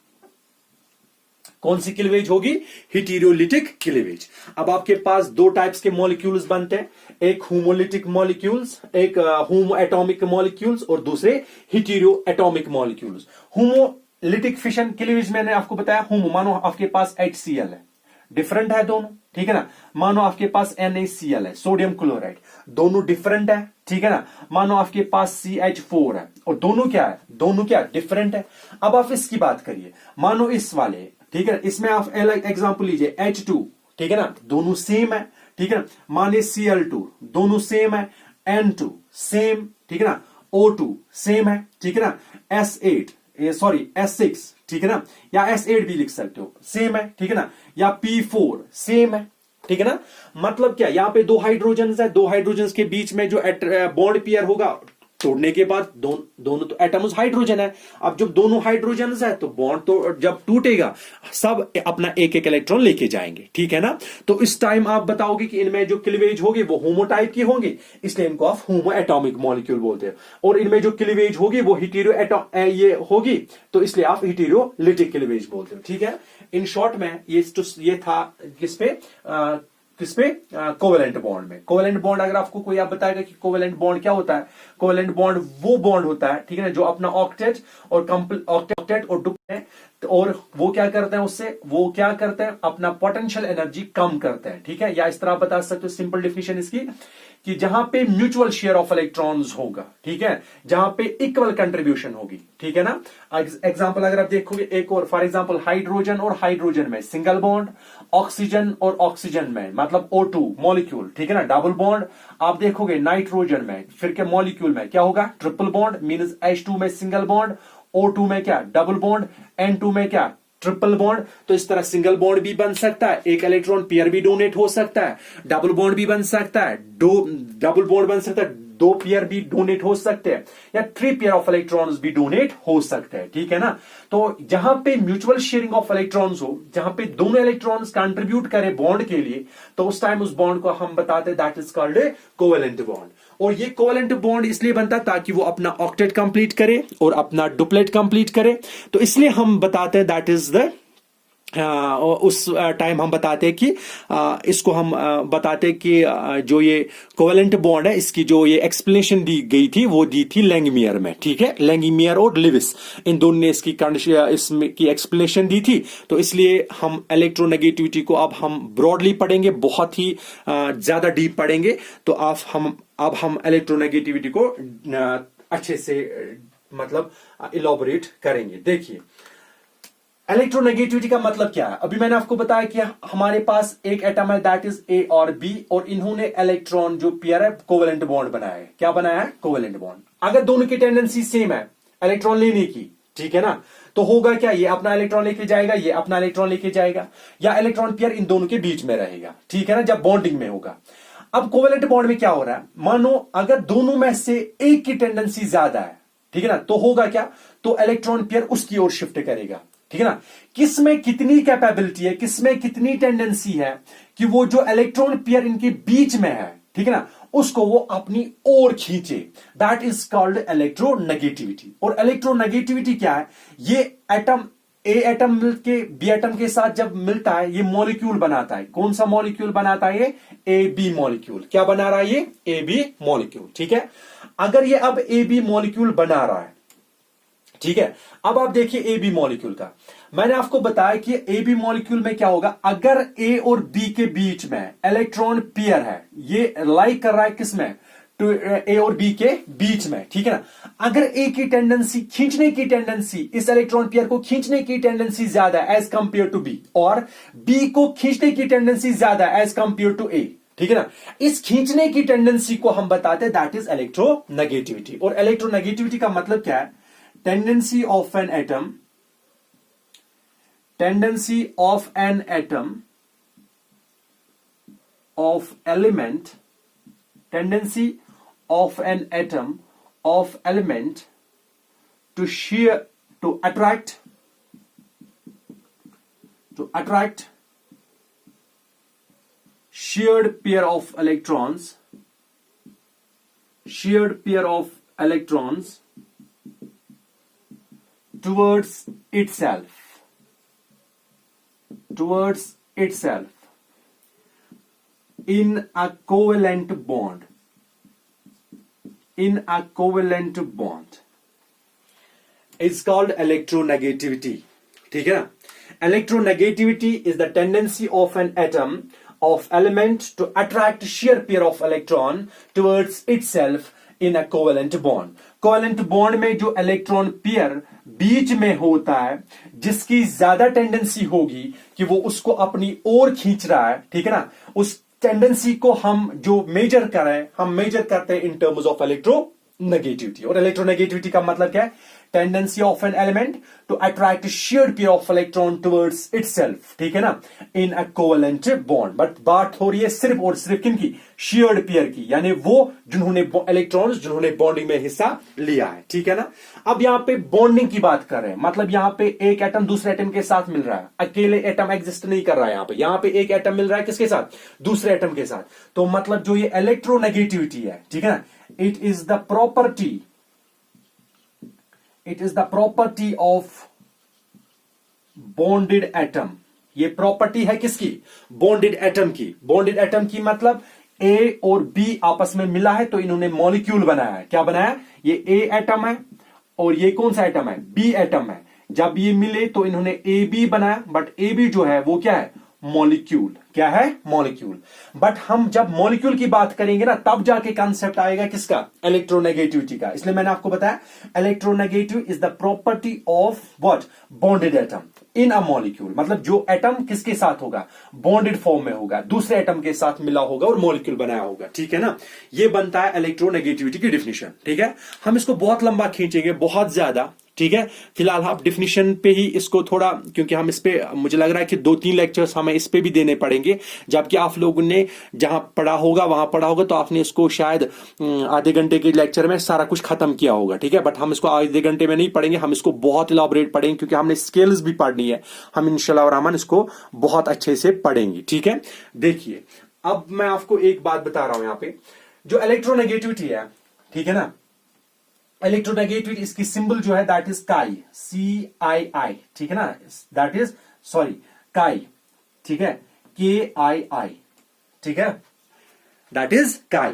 कौन सी क्लीवेज होगी? हिटीरियोलिटिक क्लीवेज। अब आपके पास दो टाइप्स के मॉलिक्यूल्स बनते हैं, एक होमोलिटिक मॉलिक्यूल्स, एक होमो एटॉमिक मॉलिक्यूल्स, और दूसरे hetero atomic molecules. Homolytic fission cleavage मैंने आपको बताया, होमो मानो आपके पास HCl है, डिफरेंट है दोनों, ठीक है ना। मानो आपके पास NaCl है, सोडियम क्लोराइड, दोनों डिफरेंट है, ठीक है ना। मानो आपके पास CH4 है और दोनों क्या है? दोनों क्या? डिफरेंट है। अब आप इसकी बात करिए, मानो इस वाले, ठीक है, इसमें आप एग्जांपल लीजिए H2, ठीक है ना, दोनों सेम है, ठीक है ना। माने Cl2, दोनों सेम है, N2 सेम, ठीक है ना, O2 सेम है, ठीक है ना, S6, ठीक है ना, या S8 भी लिख सकते हो, सेम है, ठीक है ना, या P4 सेम है, ठीक है ना। मतलब क्या, यहां पे दो हाइड्रोजन है, दो हाइड्रोजन के बीच में जो बॉन्ड पेयर होगा तोड़ने के बाद दोनों तो एटम्स हाइड्रोजन है। अब जब दोनों हाइड्रोजन है तो बॉन्ड तो जब टूटेगा सब अपना एक एक इलेक्ट्रॉन लेके जाएंगे, ठीक है ना। तो इस टाइम आप बताओगे कि इनमें जो क्लीवेज होगी वो होमो टाइप की होंगे, इसलिए इनको आप होमो एटॉमिक मॉलिक्यूल बोलते हैं। और इनमें जो क्लीवेज होगी वो हिटीरियो ये होगी, तो इसलिए आप हिटीरियोलिटिक क्लीवेज बोलते हो, ठीक है। इन शॉर्ट में ये था किसपे कोवेलेंट बॉन्ड में। कोवेलेंट बॉन्ड अगर आपको कोई आप बताएगा कि कोवेलेंट बॉन्ड क्या होता है, कोवेलेंट बॉन्ड वो बॉन्ड होता है, ठीक है ना, जो अपना ऑक्टेट और ऑक्टेट और डुप्लेट, और वो क्या करते हैं, उससे वो क्या करते हैं, अपना पोटेंशियल एनर्जी कम करते हैं, ठीक है। या इस तरह बता सकते हो सिंपल डिफिनेशन इसकी कि जहां पे म्यूचुअल शेयर ऑफ इलेक्ट्रॉन्स होगा, ठीक है, जहां पे इक्वल कंट्रीब्यूशन होगी, ठीक है ना। एग्जांपल अगर आप देखोगे एक और, फॉर एग्जांपल हाइड्रोजन और हाइड्रोजन में सिंगल बॉन्ड, ऑक्सीजन और ऑक्सीजन में मतलब O2 मॉलिक्यूल, ठीक है ना, डबल बॉन्ड। आप देखोगे नाइट्रोजन में फिर के मॉलिक्यूल में क्या होगा, ट्रिपल बॉन्ड, मींस H2 में सिंगल बॉन्ड, O2 में क्या डबल बॉन्ड, N2 में क्या ट्रिपल बॉन्ड। तो इस तरह सिंगल बॉन्ड भी बन सकता है, एक इलेक्ट्रॉन पेयर भी डोनेट हो सकता है, डबल बॉन्ड भी बन सकता है, डबल बॉन्ड बन सकता है, दो पेयर भी डोनेट हो सकते हैं, या 3 पेयर ऑफ इलेक्ट्रॉन्स भी डोनेट हो सकते हैं, ठीक है ना। तो जहां पे म्यूचुअल शेयरिंग ऑफ इलेक्ट्रॉन्स हो, जहां पे दोनों इलेक्ट्रॉन्स कंट्रीब्यूट करें बॉन्ड के लिए, तो उस टाइम उस बॉन्ड को हम बताते हैं that is called a covalent bond. और ये कोवेलेंट बॉन्ड इसलिए बनता ताकि वो अपना ऑक्टेट कंप्लीट करे और अपना डुप्लेट कंप्लीट करे। तो इसलिए हम बताते हैं दैट इज द उस टाइम हम बताते हैं कि इसको हम बताते हैं कि जो ये कोवेलेंट बॉन्ड है, इसकी जो ये एक्सप्लेनेशन दी गई थी वो दी थी लैंगमियर में, ठीक है, लैंगमियर और लिविस, इन दोनों ने इसकी इसमें की एक्सप्लेनेशन दी थी। तो इसलिए हम इलेक्ट्रोनेगेटिविटी को अब हम ब्रॉडली पढ़ेंगे, बहुत ही ज्यादा डीप पढ़ेंगे। तो अब हम इलेक्ट्रोनेगेटिविटी को अच्छे से मतलब इलॉबरेट करेंगे। देखिए इलेक्ट्रोनेगेटिविटी का मतलब क्या है। अभी मैंने आपको बताया कि हमारे पास एक एटम है दैट इज ए और बी, और इन्होंने इलेक्ट्रॉन जो पेयर है कोवेलेंट बॉन्ड बनाया है। क्या बनाया है, कोवेलेंट बॉन्ड। अगर दोनों की टेंडेंसी सेम है इलेक्ट्रॉन लेने की, ठीक है ना, तो होगा क्या, ये अपना इलेक्ट्रॉन लेके जाएगा, ये अपना इलेक्ट्रॉन लेके जाएगा, या इलेक्ट्रॉन पेयर इन दोनों के बीच में रहेगा, ठीक है ना, जब बॉन्डिंग में होगा। अब कोवेलेंट बॉन्ड में क्या हो रहा है, मानो अगर दोनों में से एक की टेंडेंसी ज्यादा है, ठीक है ना, तो होगा क्या, तो इलेक्ट्रॉन पेयर उसकी ओर शिफ्ट करेगा, ठीक है ना। किसमें कितनी कैपेबिलिटी है, किसमें कितनी टेंडेंसी है कि वो जो इलेक्ट्रॉन पेयर इनके बीच में है, ठीक है ना, उसको वो अपनी ओर खींचे, दैट इज कॉल्ड इलेक्ट्रोनेगेटिविटी। और इलेक्ट्रोनेगेटिविटी क्या है, ये एटम ए एटम मिलके बी एटम के साथ जब मिलता है ये मॉलिक्यूल बनाता है। कौन सा मॉलिक्यूल बनाता है, ये ए बी मॉलिक्यूल। क्या बना रहा है, ये ए बी मॉलिक्यूल, ठीक है। अगर ये अब ए बी मॉलिक्यूल बना रहा है, ठीक है, अब आप देखिए ए बी मॉलिक्यूल का, मैंने आपको बताया कि ए बी मॉलिक्यूल में क्या होगा, अगर ए और बी के बीच में इलेक्ट्रॉन पेयर है, ये लाइक कर रहा है किसमें, टू ए और बी के बीच में, ठीक है ना। अगर ए की टेंडेंसी, खींचने की टेंडेंसी, इस इलेक्ट्रॉन पेयर को खींचने की टेंडेंसी ज्यादा है एज कंपेयर टू बी, और बी को खींचने की टेंडेंसी ज्यादा है एज कंपेयर टू ए, ठीक है ना, इस खींचने की टेंडेंसी को हम बताते हैं दैट इज इलेक्ट्रोनेगेटिविटी। और इलेक्ट्रोनेगेटिविटी का मतलब क्या है, tendency of an atom of element to attract shared pair of electrons towards itself in a covalent bond is called electronegativity, ठीक है ना। Electronegativity is the tendency of an atom of element to attract sheer pair of electron towards itself in a covalent bond. Covalent bond में जो electron pair बीच में होता है, जिसकी ज्यादा टेंडेंसी होगी कि वो उसको अपनी ओर खींच रहा है, ठीक है ना, उस टेंडेंसी को हम जो मेजर करें, हम मेजर करते हैं इन टर्म्स ऑफ इलेक्ट्रोनेगेटिविटी। और इलेक्ट्रोनेगेटिविटी का मतलब क्या है, tendency of an element to attract shared pair of electron towards itself, ठीक है ना, in a covalent bond. But बात हो रही है सिर्फ और सिर्फ किनकी, शेयर्ड पेयर की, यानी वो जिन्होंने इलेक्ट्रॉन्स जिन्होंने बॉन्डिंग में हिस्सा लिया है, ठीक है ना। अब यहां पे बॉन्डिंग की बात कर रहे हैं, मतलब यहां पे एक एटम दूसरे एटम के साथ मिल रहा है, अकेले एटम एग्जिस्ट नहीं कर रहा है यहां पे एक एटम मिल रहा है किसके साथ, दूसरे एटम के साथ। तो मतलब जो ये इलेक्ट्रोनेगेटिविटी है, ठीक है ना, it is the property of bonded atom. ये प्रॉपर्टी है किसकी, बॉन्डेड एटम की। बॉन्डेड एटम की मतलब ए और बी आपस में मिला है तो इन्होंने मॉलिक्यूल बनाया है। क्या बनाया, ये ए एटम है और ये कौन सा एटम है, बी एटम है। जब ये मिले तो इन्होंने ए बी बनाया, बट ए बी जो है वो क्या है, मॉलिक्यूल। क्या है? मॉलिक्यूल। बट हम जब मॉलिक्यूल की बात करेंगे ना, तब जाके कंसेप्ट आएगा किसका? इलेक्ट्रोनेगेटिविटी का। इसलिए मैंने आपको बताया electronegative is the property of what? Bonded atom in a molecule. मतलब जो एटम किसके साथ होगा? बॉन्डेड फॉर्म में होगा, दूसरे एटम के साथ मिला होगा और मॉलिक्यूल बनाया होगा। ठीक है ना? ये बनता है इलेक्ट्रोनेगेटिविटी की डिफिनेशन। ठीक है, हम इसको बहुत लंबा खींचेंगे, बहुत ज्यादा। ठीक है, फिलहाल आप डिफिनेशन पे ही इसको थोड़ा, क्योंकि हम इस पे, मुझे लग रहा है कि 2-3 लेक्चर्स हमें इस पे भी देने पड़ेंगे। जबकि आप लोगों ने जहां पढ़ा होगा वहां पढ़ा होगा तो आपने इसको शायद आधे घंटे के लेक्चर में सारा कुछ खत्म किया होगा। ठीक है, बट हम इसको आधे घंटे में नहीं पढ़ेंगे, हम इसको बहुत इलाबोरेट पढ़ेंगे, क्योंकि हमने स्केल्स भी पढ़नी है। हम इंशाल्लाह रहमान इसको बहुत अच्छे से पढ़ेंगे। ठीक है, देखिए अब मैं आपको एक बात बता रहा हूं यहां पे, जो इलेक्ट्रोनेगेटिविटी है, ठीक है ना, इलेक्ट्रोनेगेटिविटी, इसकी सिंबल जो है दैट इज काई, CII। ठीक है ना, दैट इज सॉरी काई। ठीक है, KII। ठीक है, दैट इज काई।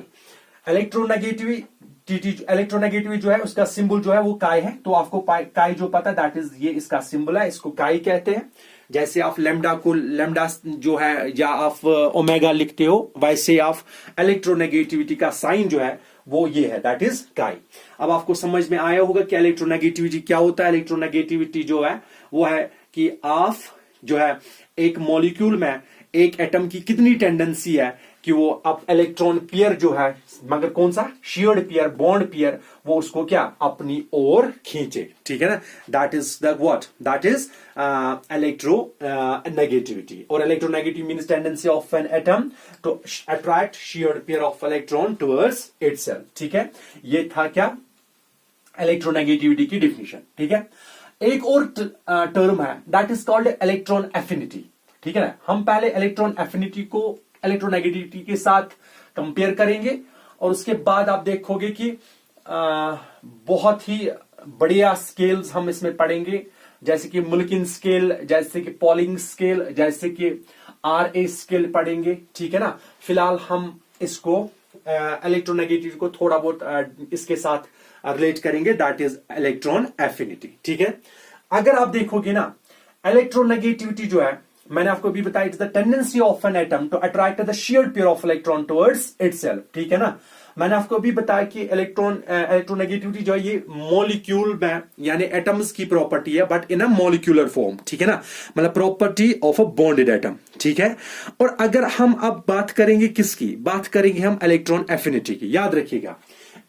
इलेक्ट्रोनेगेटिविटी जो है उसका सिंबल जो है वो काई है। तो आपको काई जो पता है दैट इज, ये इसका सिंबल है, इसको काई कहते हैं। जैसे आप लेमडा को, लेमडा जो है, या आप ओमेगा लिखते हो, वैसे आप इलेक्ट्रोनेगेटिविटी का साइन जो है वो ये है, दैट इज काई। अब आपको समझ में आया होगा कि इलेक्ट्रोनेगेटिविटी क्या होता है। इलेक्ट्रोनेगेटिविटी जो है वो है कि आप जो है एक मॉलिक्यूल में एक एटम की कितनी टेंडेंसी है कि वो अब इलेक्ट्रॉन पेयर जो है, मगर कौन सा? शेयर्ड पेयर, बॉन्ड पेयर, वो उसको क्या अपनी ओर खींचे। ठीक है ना, that is the what? That is electronegativity. और electronegative means tendency of an atom to attract shared pair of electron towards itself. ठीक है, ये था क्या? इलेक्ट्रोनेगेटिविटी की डिफिनेशन। ठीक है, एक और टर्म है that is called electron affinity. ठीक है ना, हम पहले इलेक्ट्रॉन एफिनिटी को इलेक्ट्रोनेगेटिविटी के साथ कंपेयर करेंगे, और उसके बाद आप देखोगे कि बहुत ही बढ़िया स्केल्स हम इसमें पढ़ेंगे, जैसे कि मुल्किन स्केल, जैसे कि पॉलिंग स्केल, जैसे कि RA स्केल पढ़ेंगे। ठीक है ना, फिलहाल हम इसको इलेक्ट्रोनेगेटिविटी को थोड़ा बहुत इसके साथ रिलेट करेंगे, दैट इज इलेक्ट्रॉन एफिनिटी। ठीक है, अगर आप देखोगे ना, इलेक्ट्रोनेगेटिविटी जो है, मैंने आपको भी बताया, it's the tendency of an atom to attract the shared pair of electron towards itself. ठीक है ना, मैंने आपको भी बताया कि इलेक्ट्रोनेगेटिविटी जो है ये मॉलिक्यूल में, यानी एटम्स की प्रॉपर्टी है, but in a molecular form. ठीक है ना, मतलब property of a bonded atom. ठीक है, और अगर हम अब बात करेंगे किसकी? बात करेंगे हम इलेक्ट्रॉन एफिनिटी की। याद रखिएगा,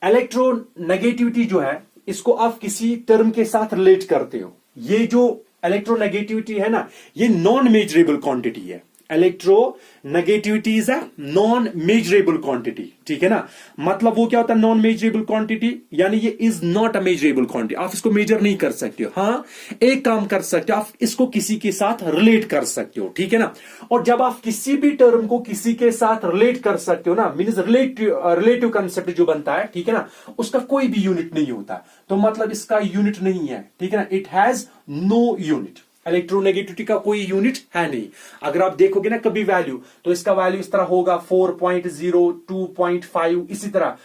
इलेक्ट्रोनेगेटिविटी जो है इसको आप किसी टर्म के साथ रिलेट करते हो। ये जो इलेक्ट्रोनेगेटिविटी है ना, ये नॉन मेजरेबल क्वांटिटी है। Electronegativity is a non measurable quantity. ठीक है ना, मतलब वो क्या होता है नॉन मेजरेबल क्वांटिटी? यानी ये is not a measurable quantity, आप इसको मेजर नहीं कर सकते हो। हाँ, एक काम कर सकते हो, आप इसको किसी के साथ रिलेट कर सकते हो। ठीक है ना, और जब आप किसी भी टर्म को किसी के साथ रिलेट कर सकते हो ना, मीन्स रिलेटिव कंसेप्ट जो बनता है, ठीक है ना, उसका कोई भी यूनिट नहीं होता, तो मतलब इसका यूनिट नहीं है। ठीक है ना, it has no unit. Electronegativity का कोई यूनिट है नहीं। अगर आप देखोगे ना कभी वैल्यू, तो इसका वैल्यू इस तरह होगा 4.0, 2.5, इसी तरह,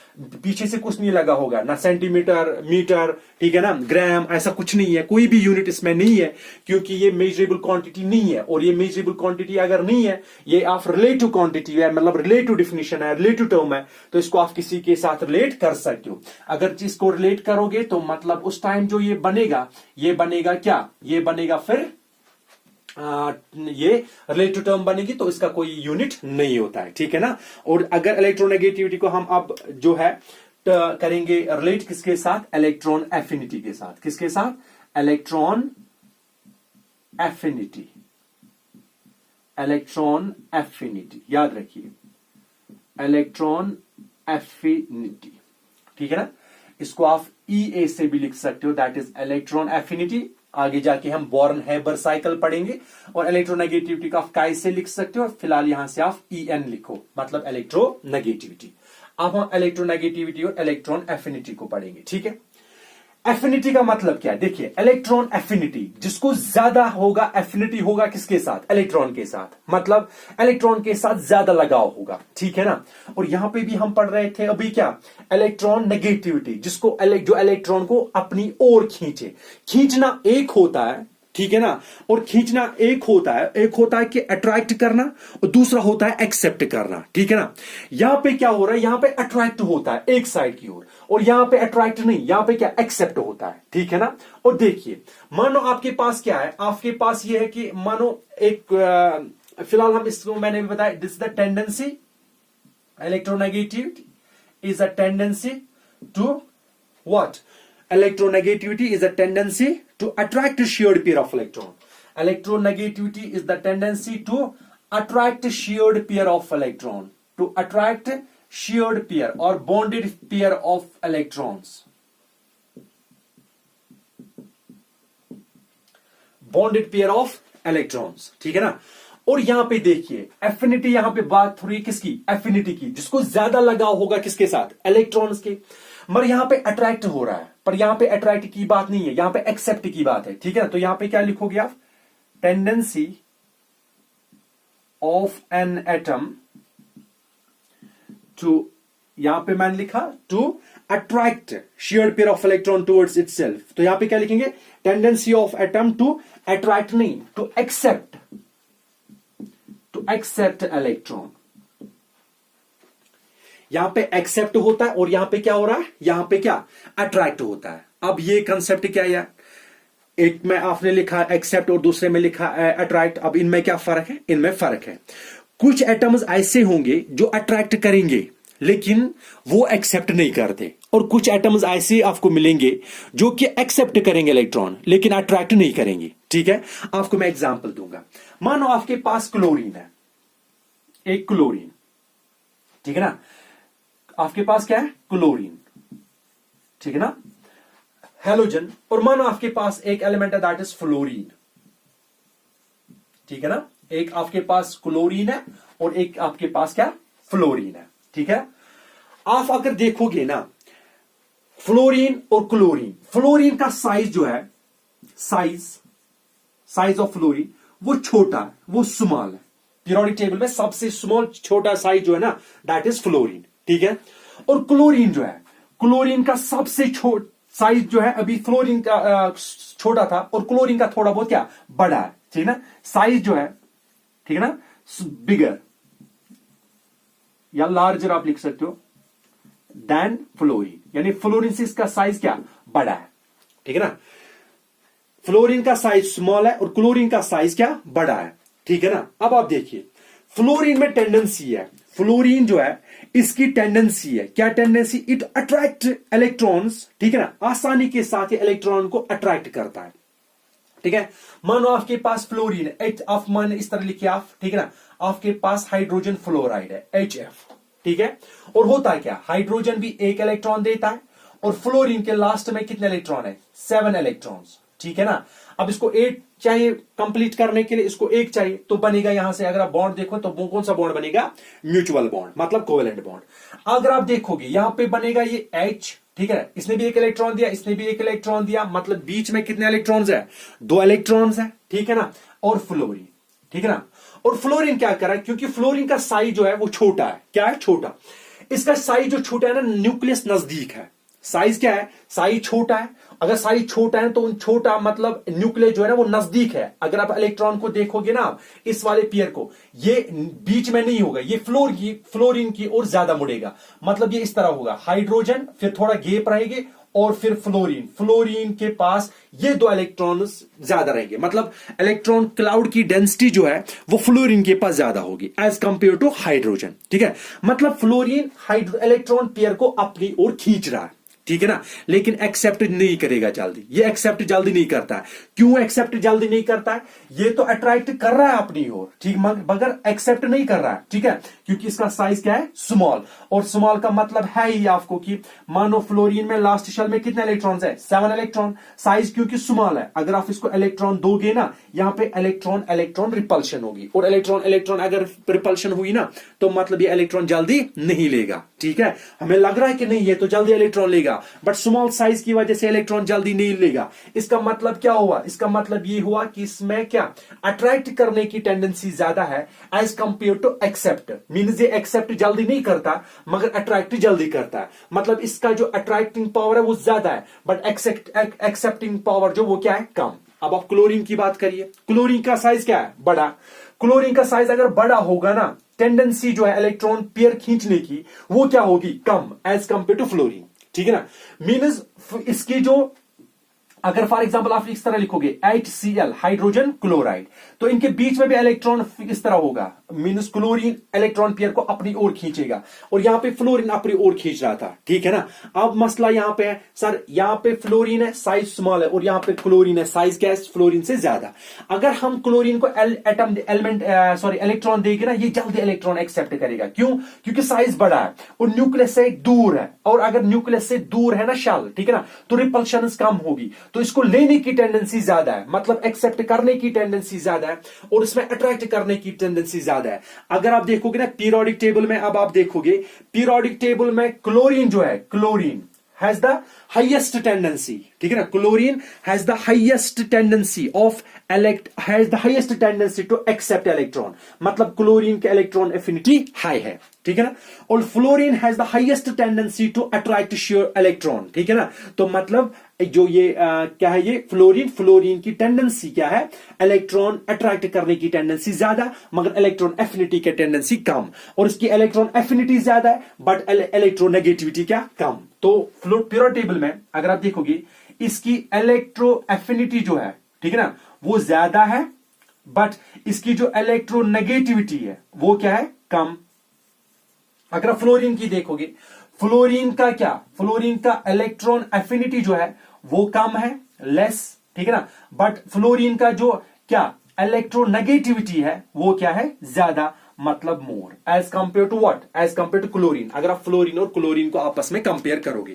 पीछे से कुछ नहीं लगा होगा, ना सेंटीमीटर, मीटर, ठीक है ना, ग्राम, ऐसा कुछ नहीं है, कोई भी यूनिट इसमें नहीं है, क्योंकि ये मेजरेबल क्वांटिटी नहीं है। और ये मेजरेबल क्वांटिटी अगर नहीं है, ये आप रिलेटिव क्वांटिटी है, मतलब रिलेटिव डिफिनेशन है, रिलेटिव टर्म है, तो इसको आप किसी के साथ रिलेट कर सकते हो। अगर इसको रिलेट करोगे तो मतलब उस टाइम जो ये बनेगा क्या? ये बनेगा फिर ये रिलेटिव टर्म बनेगी, तो इसका कोई यूनिट नहीं होता है। ठीक है ना, और अगर इलेक्ट्रोनेगेटिविटी को हम अब जो है करेंगे रिलेट किसके साथ? इलेक्ट्रॉन एफिनिटी के साथ। किसके साथ? Electron affinity. इलेक्ट्रॉन एफिनिटी, याद रखिए, इलेक्ट्रॉन एफिनिटी। ठीक है ना, इसको आप EA से भी लिख सकते हो, दैट इज इलेक्ट्रॉन एफिनिटी। आगे जाके हम बॉर्न हेबर साइकिल पढ़ेंगे, और इलेक्ट्रोनेगेटिविटी का आप काई से लिख सकते हो, और फिलहाल यहां से आप EN लिखो, मतलब इलेक्ट्रोनेगेटिविटी। अब हम इलेक्ट्रोनेगेटिविटी और इलेक्ट्रॉन एफिनिटी को पढ़ेंगे। ठीक है, एफिनिटी का मतलब क्या है? देखिए, इलेक्ट्रॉन एफिनिटी, जिसको ज्यादा होगा, एफिनिटी होगा किसके साथ? इलेक्ट्रॉन के साथ, मतलब इलेक्ट्रॉन के साथ ज्यादा लगाव होगा। ठीक है ना, और यहां पे भी हम पढ़ रहे थे अभी क्या? इलेक्ट्रॉन नेगेटिविटी, जिसको जो इलेक्ट्रॉन को अपनी ओर खींचे। खींचना एक होता है, ठीक है ना। और खींचना एक होता है कि अट्रैक्ट करना और दूसरा होता है एक्सेप्ट करना, ठीक है ना। यहां पे क्या हो रहा है, यहां पे अट्रैक्ट होता है एक साइड की ओर, और यहां पे अट्रैक्ट नहीं, यहां पे क्या एक्सेप्ट होता है, ठीक है ना। और देखिए मानो आपके पास क्या है, आपके पास ये है कि मानो एक फिलहाल हम इसको मैंने भी बताया, this is the tendency, electronegativity is a tendency to what, electronegativity is a tendency to attract a shared pair of electron. Electronegativity is the tendency to attract a shared pair of electron, to attract shared pair or bonded pair of electrons, bonded pair of electrons, ठीक है ना। और यहां पे देखिए affinity, यहां पे बात हो रही है किसकी, एफिनिटी की, जिसको ज्यादा लगाव होगा किसके साथ, इलेक्ट्रॉन्स के। मगर यहां पे अट्रैक्ट हो रहा है, पर यहां पे अट्रैक्ट की बात नहीं है, यहां पे एक्सेप्ट की बात है, ठीक है ना। तो यहां पे क्या लिखोगे आप, tendency of an atom to, यहां पे मैंने लिखा to attract shared pair of electron towards itself. तो यहां पे क्या लिखेंगे, tendency of atom to attract नहीं, टू एक्सेप्ट इलेक्ट्रॉन। यहां पे एक्सेप्ट होता है और यहां पे क्या हो रहा है, यहां पे क्या अट्रैक्ट होता है। अब ये कंसेप्ट क्या है, एक में आपने लिखा एक्सेप्ट और दूसरे में लिखा अट्रैक्ट। अब इनमें क्या फर्क है, इनमें फर्क है। कुछ एटम्स ऐसे होंगे जो अट्रैक्ट करेंगे लेकिन वो एक्सेप्ट नहीं करते, और कुछ एटम्स ऐसे आपको मिलेंगे जो कि एक्सेप्ट करेंगे इलेक्ट्रॉन लेकिन अट्रैक्ट नहीं करेंगे, ठीक है। आपको मैं एग्जांपल दूंगा। मानो आपके पास क्लोरीन है, एक क्लोरीन, ठीक है ना, आपके पास क्या है, क्लोरीन, ठीक है ना, हेलोजन। और मानो आपके पास एक एलिमेंट है दैट इज फ्लोरीन, ठीक है ना। एक आपके पास क्लोरीन है और एक आपके पास क्या, फ्लोरीन है, ठीक है। आप अगर देखोगे ना फ्लोरीन और क्लोरीन, फ्लोरीन का साइज जो है, साइज ऑफ फ्लोरीन वो छोटा है, वो स्मॉल है। पीरियोडिक टेबल में सबसे स्मॉल छोटा साइज जो है ना दैट इज फ्लोरीन, ठीक है। और क्लोरीन जो है, क्लोरीन का सबसे छोटा साइज जो है, अभी फ्लोरीन का छोटा था और क्लोरीन का थोड़ा बहुत क्या बड़ा है, ठीक है ना। साइज जो है, ठीक है ना, बिगर या लार्जर आप लिख सकते हो देन फ्लोरीन, यानी फ्लोरीन से इसका साइज क्या बड़ा है, ठीक है ना। फ्लोरीन का साइज स्मॉल है और क्लोरीन का साइज क्या बड़ा है, ठीक है ना। अब आप देखिए फ्लोरीन में टेंडेंसी है, फ्लोरीन जो है इसकी टेंडेंसी है, क्या टेंडेंसी, इट अट्रैक्ट इलेक्ट्रॉन्स, ठीक है ना, आसानी के साथ ये इलेक्ट्रॉन को अट्रैक्ट करता है, ठीक है। मानो आपके पास फ्लोरीन है, आप मान इस तरह लिखिए आप, ठीक है ना, आपके पास हाइड्रोजन फ्लोराइड है HF, ठीक है। और होता है क्या, हाइड्रोजन भी एक इलेक्ट्रॉन देता है और फ्लोरीन के लास्ट में कितने इलेक्ट्रॉन है, 7 इलेक्ट्रॉन्स, ठीक है ना। अब इसको 8 चाहिए कंप्लीट करने के लिए, इसको 1 चाहिए, तो बनेगा यहां से, अगर आप बॉन्ड देखो तो कौन सा बॉन्ड बनेगा, म्यूचुअल बॉन्ड, मतलब कोवेलेंट बॉन्ड। अगर आप देखोगे यहां पे बनेगा ये H, ठीक है, इसने भी एक इलेक्ट्रॉन दिया, इसने भी एक इलेक्ट्रॉन दिया, मतलब बीच में कितने इलेक्ट्रॉन्स है, 2 इलेक्ट्रॉन्स है, ठीक है ना। और फ्लोरीन, ठीक है ना। और फ्लोरीन क्या कर रहा है, क्योंकि फ्लोरीन का साइज जो है वो छोटा है, क्या है, छोटा। इसका साइज जो छोटा है ना, न्यूक्लियस नजदीक है, साइज क्या है, साइज छोटा है। अगर साइज छोटा है तो छोटा मतलब न्यूक्लियस जो है ना वो नजदीक है। अगर आप इलेक्ट्रॉन को देखोगे ना, इस वाले पेयर को, ये बीच में नहीं होगा, ये फ्लोरीन की ओर ज्यादा मुड़ेगा, मतलब ये इस तरह होगा, हाइड्रोजन फिर थोड़ा गैप रहेगी और फिर फ्लोरीन के पास ये 2 इलेक्ट्रॉन ज्यादा रहेंगे, मतलब इलेक्ट्रॉन क्लाउड की डेंसिटी जो है वो फ्लोरीन के पास ज्यादा होगी एज कंपेयर टू हाइड्रोजन, ठीक है। मतलब फ्लोरीन इलेक्ट्रॉन पेयर को अपनी ओर खींच रहा है, ठीक है ना, लेकिन एक्सेप्ट नहीं करेगा जल्दी, ये एक्सेप्ट जल्दी नहीं करता है। क्यों एक्सेप्ट जल्दी नहीं करता है, ये तो अट्रैक्ट कर रहा है अपनी ओर, ठीक, मगर एक्सेप्ट नहीं कर रहा है, ठीक है, क्योंकि इसका साइज क्या है, स्मॉल। और स्मॉल का मतलब है ही आपको कि मानो फ्लोरीन में लास्ट शेल में कितने इलेक्ट्रॉन्स है, 7 इलेक्ट्रॉन, साइज क्योंकि स्मॉल है, अगर आप इसको इलेक्ट्रॉन दोगे ना, यहां पे इलेक्ट्रॉन रिपल्शन होगी, और इलेक्ट्रॉन अगर रिपल्शन हुई ना तो मतलब ये इलेक्ट्रॉन जल्दी नहीं लेगा, ठीक है। हमें लग रहा है कि नहीं ये तो जल्दी इलेक्ट्रॉन लेगा, बट स्मॉल साइज की वजह से इलेक्ट्रॉन जल्दी नहीं लेगा। इसका मतलब क्या हुआ, इसका मतलब ये हुआ कि इसमें क्या अट्रैक्ट करने की टेंडेंसी ज्यादा है as compare to accept, means ये एक्सेप्ट जल्दी नहीं करता मगर अट्रैक्ट जल्दी करता है, मतलब इसका जो अट्रैक्टिंग पावर है वो ज्यादा है, बट एक्सेप्टिंग पावर जो वो क्या है, कम, अब आप क्लोरीन की बात करिए, क्लोरीन का साइज क्या है? बड़ा। क्लोरीन का साइज अगर बड़ा होगा ना, टेंडेंसी जो है इलेक्ट्रॉन पेयर खींचने की वो क्या होगी? कम, एज कंपेयर टू फ्लोरीन। ठीक है ना? मीन्स इसकी जो, अगर फॉर एग्जांपल आप इस तरह लिखोगे HCl हाइड्रोजन क्लोराइड, तो इनके बीच में भी इलेक्ट्रॉन इस तरह होगा, मींस क्लोरीन इलेक्ट्रॉन पेयर को अपनी ओर खींचेगा और यहां पे फ्लोरीन अपनी ओर खींच रहा था। ठीक है ना? अब मसला यहां पे है सर, यहां पे फ्लोरीन है साइज स्मॉल है और यहां पे क्लोरीन है साइज क्या है? फ्लोरीन से ज्यादा। अगर हम क्लोरीन को एटम एलिमेंट इलेक्ट्रॉन देंगे ना, ये जल्दी इलेक्ट्रॉन एक्सेप्ट करेगा। क्यों? क्योंकि साइज बड़ा है और न्यूक्लियस से दूर है, और अगर न्यूक्लियस से दूर है ना शेल, ठीक है ना, तो रिपल्शन कम होगी, तो इसको लेने की टेंडेंसी ज्यादा है, मतलब एक्सेप्ट करने की टेंडेंसी ज्यादा है और इसमें अट्रैक्ट करने की टेंडेंसी ज्यादा है। अगर आप देखोगे ना पीरियोडिक टेबल में, अब आप देखोगे पीरियोडिक टेबल में क्लोरीन जो है, chlorine has the highest tendency, ठीक है ना, chlorine has the highest tendency of has the highest tendency to accept electron, मतलब क्लोरीन के इलेक्ट्रॉन एफिनिटी हाई है। ठीक है ना? और fluorine has the highest tendency to attract share electron. ठीक है ना? तो मतलब जो ये क्या है, ये फ्लोरीन की टेंडेंसी क्या है? इलेक्ट्रॉन अट्रैक्ट करने की टेंडेंसी ज्यादा, मगर इलेक्ट्रॉन एफिनिटी की टेंडेंसी कम, और इसकी इलेक्ट्रॉन एफिनिटी ज्यादा है बट इलेक्ट्रोनेगेटिविटी क्या? कम। तो पीरियोडिक टेबल में अगर आप देखोगे इसकी इलेक्ट्रो एफिनिटी जो है, ठीक है ना, वो ज्यादा है, बट इसकी जो इलेक्ट्रोनेगेटिविटी है वो क्या है? कम। अगर आप फ्लोरीन की देखोगे, फ्लोरीन का क्या? फ्लोरीन का इलेक्ट्रॉन एफिनिटी जो है वो कम है, लेस, ठीक है ना, बट फ्लोरीन का जो क्या इलेक्ट्रोनेगेटिविटी है वो क्या है? ज्यादा, मतलब more, as compare to what? As compare to chlorine. अगर आप फ्लोरीन और क्लोरीन को आपस में कंपेयर करोगे,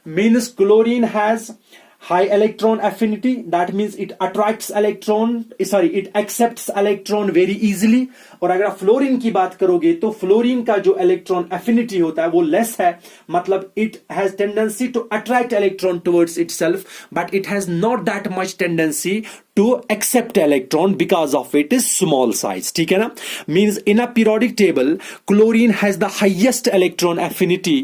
means chlorine has high electron affinity, that means it attracts electron, it accepts electron very easily। और अगर आप फ्लोरीन की बात करोगे तो फ्लोरीन का जो इलेक्ट्रॉन एफिनिटी होता है वो लेस है, मतलब it has tendency to attract electron towards itself, but it has not that much tendency to accept electron because of it is small size। ठीक है ना? Means in a periodic table chlorine has the highest electron affinity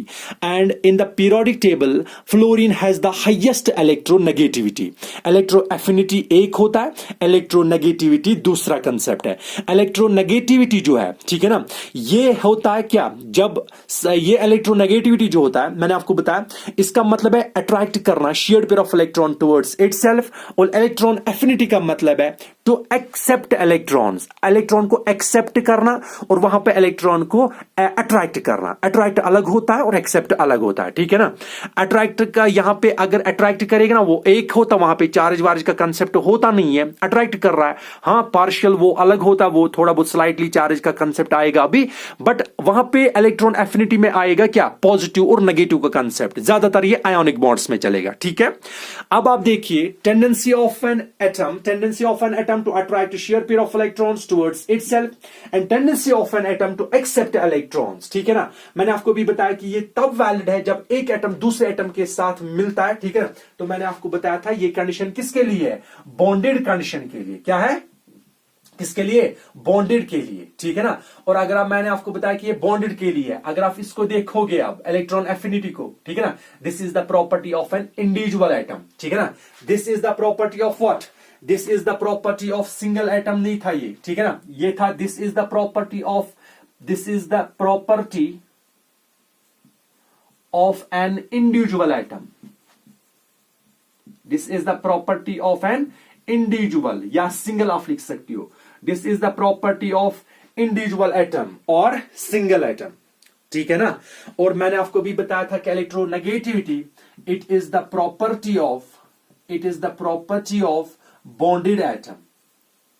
and in the periodic table fluorine has the highest electronegativity। electro affinity एक होता है, electronegativity दूसरा concept है। electronegativity जो है, ठीक है ना, ये होता है क्या? जब ये electronegativity जो होता है, मैंने आपको बताया, इसका मतलब है अट्रैक्ट करना, shared pair of electron towards itself, और इलेक्ट्रॉन एफिनिटी का मतलब है टू एक्सेप्ट इलेक्ट्रॉन्स, इलेक्ट्रॉन को एक्सेप्ट करना और वहां पे इलेक्ट्रॉन को अट्रैक्ट करना। अट्रैक्ट अलग होता है और एक्सेप्ट अलग होता है। ठीक है ना? अट्रैक्ट का यहां पे अगर अट्रैक्ट करेगा ना, वो एक होता, वहां पे चार्ज वार्ज का कंसेप्ट होता नहीं है, अट्रैक्ट कर रहा है, हाँ पार्शियल वो अलग होता, वो थोड़ा बहुत स्लाइटली चार्ज का कंसेप्ट आएगा अभी, बट वहां पे इलेक्ट्रॉन एफिनिटी में आएगा क्या? पॉजिटिव और नेगेटिव का कंसेप्ट, ज्यादातर ये आयोनिक बॉन्ड्स में चलेगा। ठीक है? अब आप देखिए tendency of an atom to attract a sheer pair of electrons towards itself and tendency of an atom to accept electrons। ठीक है ना? मैंने आपको भी बताया कि ये तब वैलिड है जब एक एटम दूसरे एटम के साथ मिलता है। ठीक है ना? तो मैंने आपको बताया था ये कंडीशन किसके लिए है? बॉन्डेड कंडीशन के लिए। क्या है? किसके लिए? बॉन्डेड के लिए। ठीक है ना? और अगर आप, मैंने आपको बताया कि ये बॉन्डेड के लिए है, अगर आप इसको देखोगे अब इलेक्ट्रॉन एफिनिटी को, ठीक है ना, this is the property of an individual atom. ठीक है ना? This is the property of what? This is the property of single atom नहीं था ये, ठीक है ना, ये था this is the property of an individual atom. This is the property of an individual, या सिंगल आप लिख सकती हो। This is the property of individual atom और सिंगल एटम। ठीक है ना? और मैंने आपको भी बताया था कि electronegativity it is the property of bonded atom.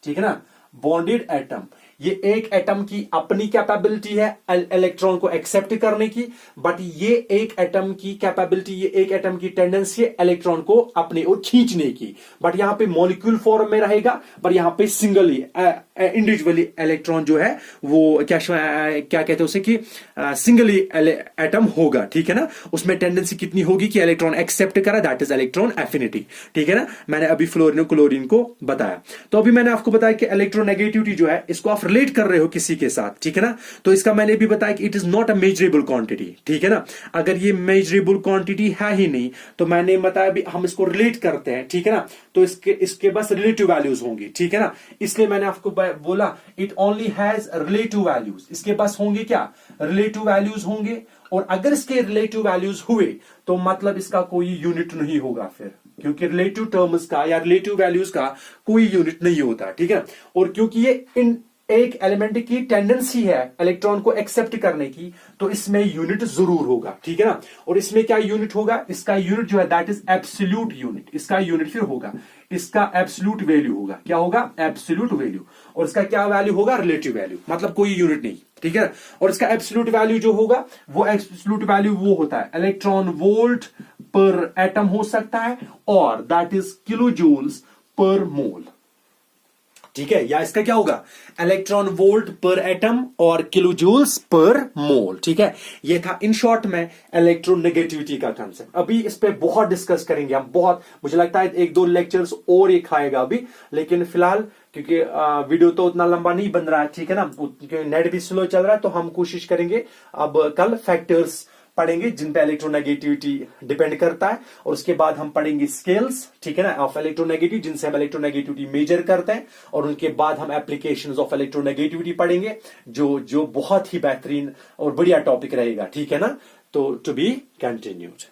ठीक है ना? बॉन्डेड एटम, ये एक एटम की अपनी कैपेबिलिटी है इलेक्ट्रॉन को एक्सेप्ट करने की, बट ये एक एटम की कैपेबिलिटी, ये एक एटम की टेंडेंसी है इलेक्ट्रॉन को अपनी ओर खींचने की, बट यहां पे मॉलिक्यूल फॉर्म में रहेगा, पर यहां पे सिंगली इंडिविजुअली इलेक्ट्रॉन जो है वो क्या कहते हैं उसे कि सिंगली एटम होगा। ठीक है ना? उसमें टेंडेंसी कितनी होगी कि इलेक्ट्रॉन एक्सेप्ट करा, दैट इज इलेक्ट्रॉन एफिनिटी। ठीक है ना? मैंने अभी फ्लोरीन क्लोरीन को बताया। तो अभी मैंने आपको बताया कि इलेक्ट्रोनेगेटिविटी जो है इसको आप रिलेट कर रहे हो किसी के साथ, ठीक है ना, तो इसका मैंने भी बताया कि it is not a measurable quantity, ठीक है ना। अगर ये मेजरेबल क्वांटिटी है ही नहीं तो मैंने बताया भी हम इसको रिलेट करते हैं, ठीक है ना, तो इसके बस रिलेटिव वैल्यूज होंगी, ठीक है ना। इसलिए मैंने आपको बोला it only has relative values, इसके पास होंगे क्या, रिलेटिव वैल्यूज होंगे। और अगर इसके रिलेटिव वैल्यूज हुए तो मतलब इसका कोई यूनिट नहीं होगा फिर, क्योंकि रिलेटिव टर्म्स का या रिलेटिव वैल्यूज का कोई यूनिट नहीं होता, ठीक है। और क्योंकि ये इन एक एलिमेंट की टेंडेंसी है इलेक्ट्रॉन को एक्सेप्ट करने की, तो इसमें यूनिट जरूर होगा, ठीक है ना। और इसमें क्या यूनिट होगा, इसका यूनिट जो है दैट इज एब्सोल्यूट यूनिट, इसका यूनिट फिर होगा, इसका एब्सोल्यूट वैल्यू होगा, क्या होगा, एब्सोल्यूट वैल्यू। और इसका क्या वैल्यू होगा, रिलेटिव वैल्यू, मतलब कोई यूनिट नहीं, ठीक है। और इसका एब्सोल्यूट वैल्यू जो होगा वो एब्सोल्यूट वैल्यू वो होता है इलेक्ट्रॉन वोल्ट पर एटम हो सकता है, और that is kilo joules per मोल, ठीक है। या इसका क्या होगा, इलेक्ट्रॉन वोल्ट पर एटम और किलो जूल्स पर मोल, ठीक है। ये था इन शॉर्ट में इलेक्ट्रोनेगेटिविटी का कंसेप्ट। अभी इस पे बहुत डिस्कस करेंगे हम, बहुत, मुझे लगता है 1-2 लेक्चर्स और एक आएगा अभी, लेकिन फिलहाल क्योंकि वीडियो तो उतना लंबा नहीं बन रहा है, ठीक है ना, क्योंकि नेट भी स्लो चल रहा है, तो हम कोशिश करेंगे अब कल फैक्टर्स पढ़ेंगे जिन पे इलेक्ट्रोनेगेटिविटी डिपेंड करता है, और उसके बाद हम पढ़ेंगे स्केल्स, ठीक है ना, ऑफ इलेक्ट्रोनेगेटिव, जिनसे हम इलेक्ट्रोनेगेटिविटी मेजर करते हैं, और उनके बाद हम एप्लीकेशंस ऑफ इलेक्ट्रोनेगेटिविटी पढ़ेंगे, जो बहुत ही बेहतरीन और बढ़िया टॉपिक रहेगा, ठीक है ना। तो टू बी कंटिन्यूड।